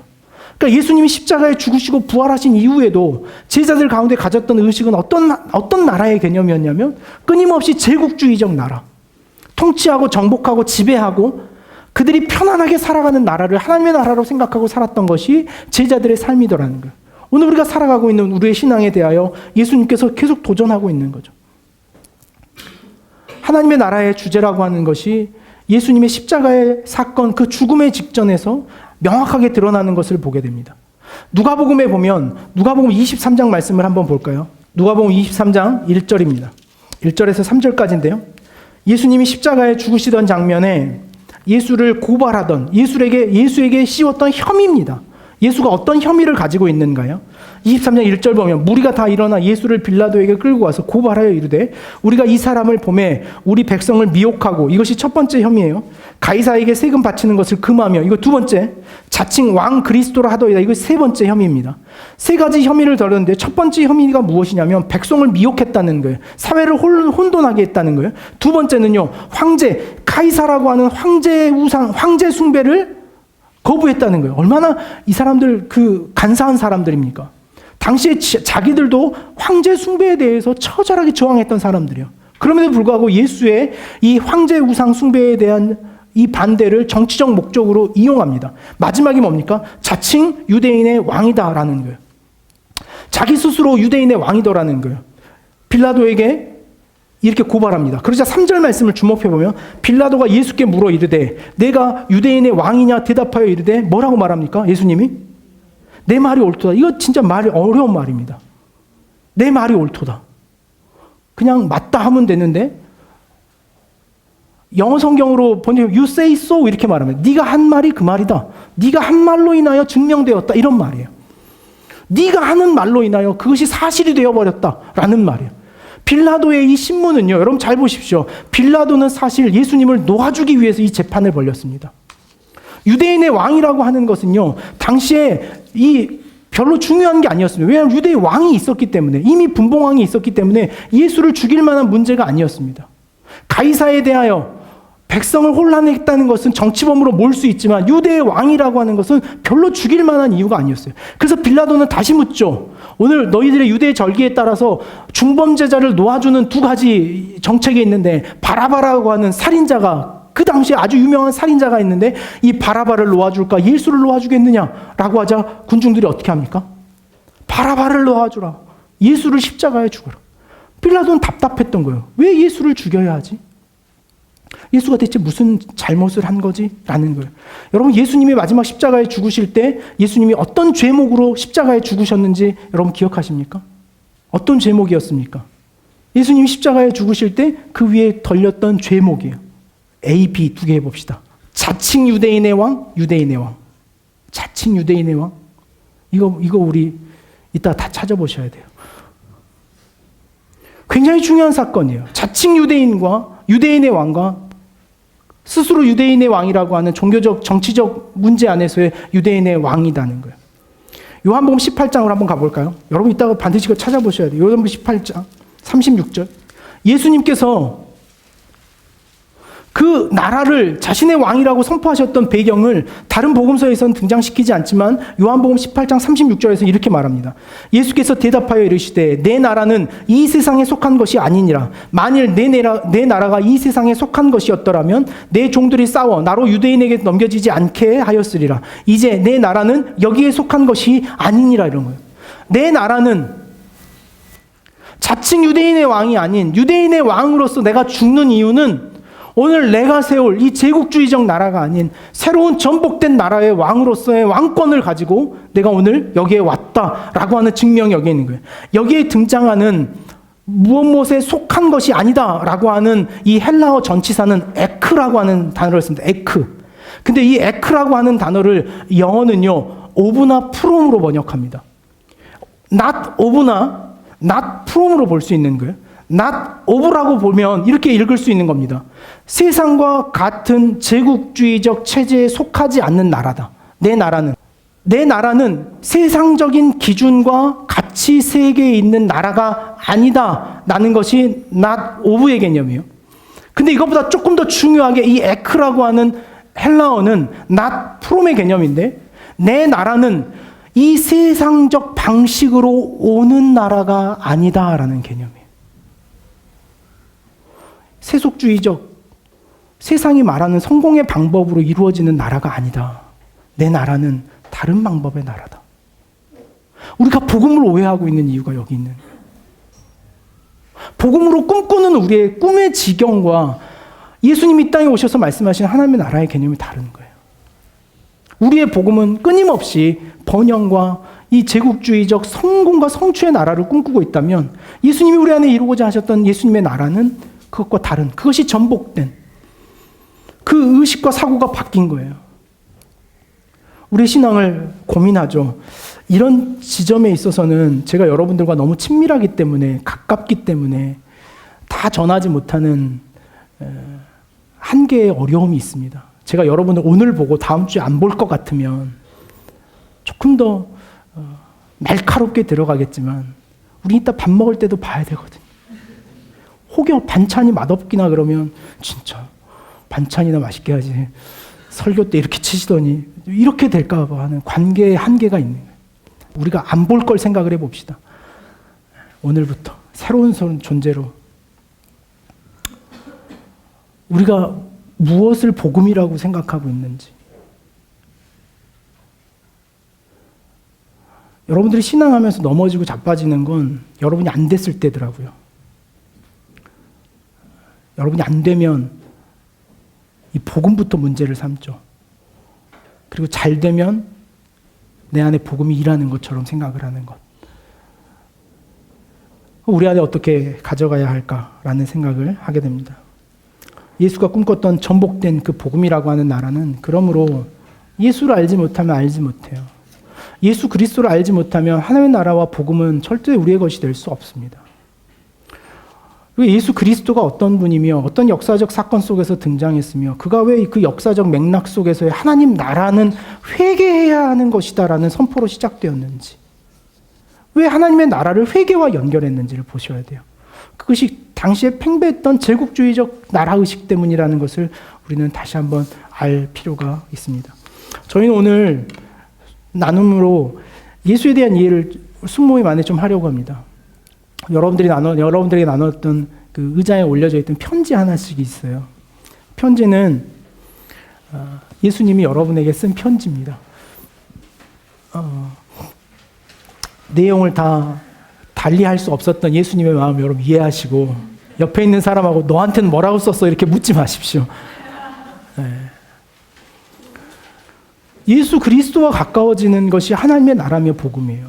그러니까 예수님이 십자가에 죽으시고 부활하신 이후에도 제자들 가운데 가졌던 의식은 어떤 나라의 개념이었냐면 끊임없이 제국주의적 나라, 통치하고 정복하고 지배하고 그들이 편안하게 살아가는 나라를 하나님의 나라로 생각하고 살았던 것이 제자들의 삶이더라는 거예요. 오늘 우리가 살아가고 있는 우리의 신앙에 대하여 예수님께서 계속 도전하고 있는 거죠. 하나님의 나라의 주제라고 하는 것이 예수님의 십자가의 사건, 그 죽음의 직전에서 명확하게 드러나는 것을 보게 됩니다. 누가복음에 보면 누가복음 23장 말씀을 한번 볼까요? 누가복음 23장 1절입니다. 1절에서 3절까지인데요. 예수님이 십자가에 죽으시던 장면에 예수를 고발하던 예수에게 씌웠던 혐의입니다. 예수가 어떤 혐의를 가지고 있는가요? 23장 1절 보면 무리가 다 일어나 예수를 빌라도에게 끌고 와서 고발하여 이르되 우리가 이 사람을 보매 우리 백성을 미혹하고, 이것이 첫 번째 혐의예요. 가이사에게 세금 바치는 것을 금하며, 이거 두 번째, 자칭 왕 그리스도라 하더이다, 이거 세 번째 혐의입니다. 세 가지 혐의를 들었는데 첫 번째 혐의가 무엇이냐면 백성을 미혹했다는 거예요. 사회를 혼돈하게 했다는 거예요. 두 번째는요, 황제 가이사라고 하는 황제의 우상, 황제 숭배를 거부했다는 거예요. 얼마나 이 사람들 간사한 사람들입니까? 당시에 자기들도 황제 숭배에 대해서 처절하게 저항했던 사람들이에요. 그럼에도 불구하고 예수의 이 황제 우상 숭배에 대한 이 반대를 정치적 목적으로 이용합니다. 마지막이 뭡니까? 자칭 유대인의 왕이다라는 거예요. 자기 스스로 유대인의 왕이더라는 거예요. 빌라도에게 이렇게 고발합니다. 그러자 3절 말씀을 주목해보면 빌라도가 예수께 물어 이르되 내가 유대인의 왕이냐 대답하여 이르되 뭐라고 말합니까? 예수님이 내 말이 옳도다. 이거 진짜 말이 어려운 말입니다. 내 말이 옳도다. 그냥 맞다 하면 되는데 영어 성경으로 번역 you say so 이렇게 말하면 네가 한 말이 그 말이다. 네가 한 말로 인하여 증명되었다. 이런 말이에요. 네가 하는 말로 인하여 그것이 사실이 되어버렸다라는 말이에요. 빌라도의 이 신문은요, 여러분 잘 보십시오. 빌라도는 사실 예수님을 놓아주기 위해서 이 재판을 벌였습니다. 유대인의 왕이라고 하는 것은요, 당시에 별로 중요한 게 아니었습니다. 왜냐하면 유대의 왕이 있었기 때문에, 이미 분봉왕이 있었기 때문에 예수를 죽일 만한 문제가 아니었습니다. 가이사에 대하여 백성을 혼란했다는 것은 정치범으로 몰 수 있지만 유대의 왕이라고 하는 것은 별로 죽일 만한 이유가 아니었어요. 그래서 빌라도는 다시 묻죠. 오늘 너희들의 유대의 절기에 따라서 중범죄자를 놓아주는 두 가지 정책이 있는데 바라바라고 하는 살인자가, 그 당시에 아주 유명한 살인자가 있는데 이 바라바를 놓아줄까 예수를 놓아주겠느냐라고 하자 군중들이 어떻게 합니까? 바라바를 놓아주라. 예수를 십자가에 죽어라. 빌라도는 답답했던 거예요. 왜 예수를 죽여야 하지? 예수가 대체 무슨 잘못을 한 거지? 라는 거예요. 여러분, 예수님이 마지막 십자가에 죽으실 때 예수님이 어떤 죄목으로 십자가에 죽으셨는지 여러분 기억하십니까? 어떤 죄목이었습니까? 예수님이 십자가에 죽으실 때 그 위에 덜렸던 죄목이에요. A, B 두 개 해봅시다. 자칭 유대인의 왕, 유대인의 왕. 자칭 유대인의 왕. 이거 우리 이따 다 찾아보셔야 돼요. 굉장히 중요한 사건이에요. 자칭 유대인과 유대인의 왕과 스스로 유대인의 왕이라고 하는 종교적, 정치적 문제 안에서의 유대인의 왕이라는 거예요. 요한복음 18장으로 한번 가볼까요? 여러분 이따가 반드시 이거 찾아보셔야 돼요. 요한복음 18장 36절. 예수님께서 그 나라를 자신의 왕이라고 선포하셨던 배경을 다른 복음서에서는 등장시키지 않지만 요한복음 18장 36절에서 이렇게 말합니다. 예수께서 대답하여 이르시되 내 나라는 이 세상에 속한 것이 아니니라. 만일 내 나라가 이 세상에 속한 것이었더라면 내 종들이 싸워 나로 유대인에게 넘겨지지 않게 하였으리라. 이제 내 나라는 여기에 속한 것이 아니니라 이런 거예요. 내 나라는 자칭 유대인의 왕이 아닌 유대인의 왕으로서 내가 죽는 이유는 오늘 내가 세울 이 제국주의적 나라가 아닌 새로운 전복된 나라의 왕으로서의 왕권을 가지고 내가 오늘 여기에 왔다라고 하는 증명이 여기에 있는 거예요. 여기에 등장하는 무엇에 속한 것이 아니다라고 하는 이 헬라어 전치사는 에크라고 하는 단어를 씁니다. 에크. 근데 이 에크라고 하는 단어를 영어는요, 오브나 프롬으로 번역합니다. not of나 not from으로 볼 수 있는 거예요. not of라고 보면 이렇게 읽을 수 있는 겁니다. 세상과 같은 제국주의적 체제에 속하지 않는 나라다. 내 나라는 세상적인 기준과 가치 세계에 있는 나라가 아니다. 라는 것이 not of의 개념이에요. 근데 이것보다 조금 더 중요하게 이 에크라고 하는 헬라어는 not from의 개념인데 내 나라는 이 세상적 방식으로 오는 나라가 아니다라는 개념이에요. 세속주의적 세상이 말하는 성공의 방법으로 이루어지는 나라가 아니다. 내 나라는 다른 방법의 나라다. 우리가 복음을 오해하고 있는 이유가 여기 있는 거예요. 복음으로 꿈꾸는 우리의 꿈의 지경과 예수님이 이 땅에 오셔서 말씀하신 하나님의 나라의 개념이 다른 거예요. 우리의 복음은 끊임없이 번영과 이 제국주의적 성공과 성취의 나라를 꿈꾸고 있다면 예수님이 우리 안에 이루고자 하셨던 예수님의 나라는 그것과 다른, 그것이 전복된 그 의식과 사고가 바뀐 거예요. 우리 신앙을 고민하죠. 이런 지점에 있어서는 제가 여러분들과 너무 친밀하기 때문에, 가깝기 때문에 다 전하지 못하는 한계의 어려움이 있습니다. 제가 여러분을 오늘 보고 다음 주에 안 볼 것 같으면 조금 더 날카롭게 들어가겠지만 우리 이따 밥 먹을 때도 봐야 되거든요. 혹여 반찬이 맛없기나 그러면 진짜 반찬이나 맛있게 하지 설교 때 이렇게 치시더니 이렇게 될까 봐 하는 관계의 한계가 있는 거예요. 우리가 안 볼 걸 생각을 해봅시다. 오늘부터 새로운 존재로 우리가 무엇을 복음이라고 생각하고 있는지. 여러분들이 신앙하면서 넘어지고 자빠지는 건 여러분이 안 됐을 때더라고요. 여러분이 안 되면 이 복음부터 문제를 삼죠. 그리고 잘 되면 내 안에 복음이 일하는 것처럼 생각을 하는 것. 우리 안에 어떻게 가져가야 할까라는 생각을 하게 됩니다. 예수가 꿈꿨던 전복된 그 복음이라고 하는 나라는 그러므로 예수를 알지 못하면 알지 못해요. 예수 그리스도를 알지 못하면 하나님의 나라와 복음은 절대 우리의 것이 될 수 없습니다. 예수 그리스도가 어떤 분이며 어떤 역사적 사건 속에서 등장했으며 그가 왜 그 역사적 맥락 속에서의 하나님 나라는 회개해야 하는 것이다라는 선포로 시작되었는지, 왜 하나님의 나라를 회개와 연결했는지를 보셔야 돼요. 그것이 당시에 팽배했던 제국주의적 나라의식 때문이라는 것을 우리는 다시 한번 알 필요가 있습니다. 저희는 오늘 나눔으로 예수에 대한 이해를 순모임 안에 좀 하려고 합니다. 여러분들에게 나눴던 그 의자에 올려져 있던 편지 하나씩 있어요. 편지는 예수님이 여러분에게 쓴 편지입니다. 내용을 다 달리할 수 없었던 예수님의 마음 여러분 이해하시고 옆에 있는 사람하고 너한테는 뭐라고 썼어 이렇게 묻지 마십시오. 네. 예수 그리스도와 가까워지는 것이 하나님의 나라며 복음이에요.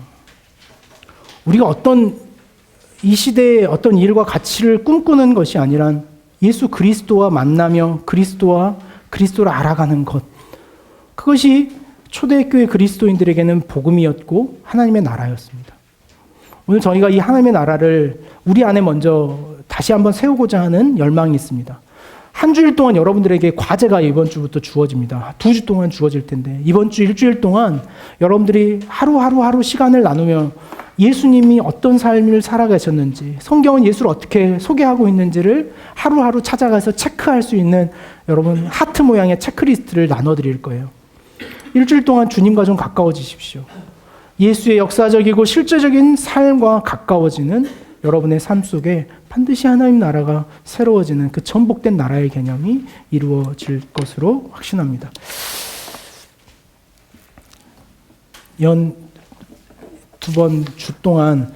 우리가 이 시대의 어떤 일과 가치를 꿈꾸는 것이 아니라 예수 그리스도와 만나며 그리스도를 알아가는 것. 그것이 초대교회 그리스도인들에게는 복음이었고 하나님의 나라였습니다. 오늘 저희가 이 하나님의 나라를 우리 안에 먼저 다시 한번 세우고자 하는 열망이 있습니다. 한 주일 동안 여러분들에게 과제가 이번 주부터 주어집니다. 2주 동안 주어질 텐데 이번 주 일주일 동안 여러분들이 하루 시간을 나누며 예수님이 어떤 삶을 살아가셨는지, 성경은 예수를 어떻게 소개하고 있는지를 하루하루 찾아가서 체크할 수 있는 여러분 하트 모양의 체크리스트를 나눠드릴 거예요. 일주일 동안 주님과 좀 가까워지십시오. 예수의 역사적이고 실제적인 삶과 가까워지는 여러분의 삶 속에 반드시 하나님 나라가 새로워지는 그 전복된 나라의 개념이 이루어질 것으로 확신합니다. 연 두 번 주 동안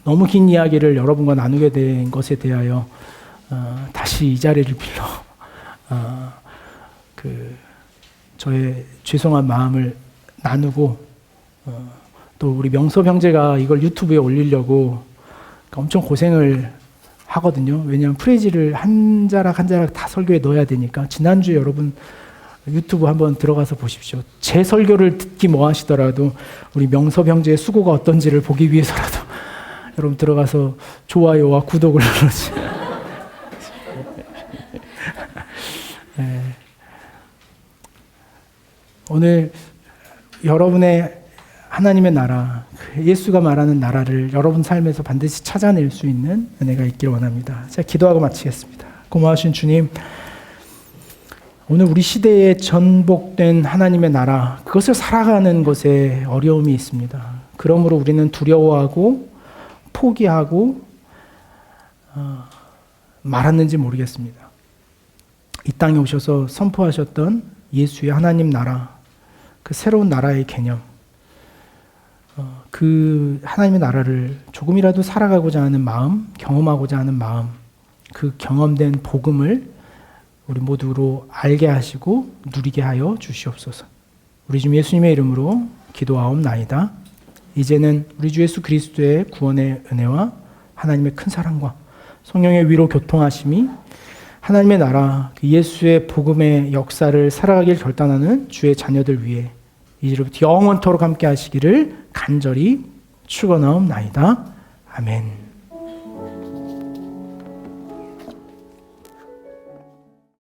너무 긴 이야기를 여러분과 나누게 된 것에 대하여 다시 이 자리를 빌러 저의 죄송한 마음을 나누고 또 우리 명섭 형제가 이걸 유튜브에 올리려고 엄청 고생을 하거든요. 왜냐하면 프레이즈를 한 자락 한 자락 다 설교에 넣어야 되니까. 지난주에 여러분 유튜브 한번 들어가서 보십시오. 제 설교를 듣기 뭐 하시더라도 우리 명섭 형제의 수고가 어떤지를 보기 위해서라도 여러분 들어가서 좋아요와 구독을 눌러주세요. 네. 오늘 여러분의 하나님의 나라, 예수가 말하는 나라를 여러분 삶에서 반드시 찾아낼 수 있는 은혜가 있기를 원합니다. 제가 기도하고 마치겠습니다. 고마우신 주님, 오늘 우리 시대에 전복된 하나님의 나라, 그것을 살아가는 것에 어려움이 있습니다. 그러므로 우리는 두려워하고 포기하고 말았는지 모르겠습니다. 이 땅에 오셔서 선포하셨던 예수의 하나님 나라, 그 새로운 나라의 개념, 그 하나님의 나라를 조금이라도 살아가고자 하는 마음, 경험하고자 하는 마음, 그 경험된 복음을 우리 모두로 알게 하시고 누리게 하여 주시옵소서. 우리 주 예수님의 이름으로 기도하옵나이다. 이제는 우리 주 예수 그리스도의 구원의 은혜와 하나님의 큰 사랑과 성령의 위로 교통하심이 하나님의 나라, 그 예수의 복음의 역사를 살아가길 결단하는 주의 자녀들 위해 이제부터 영원토록 함께 하시기를 간절히 축원하옵나이다. 아멘.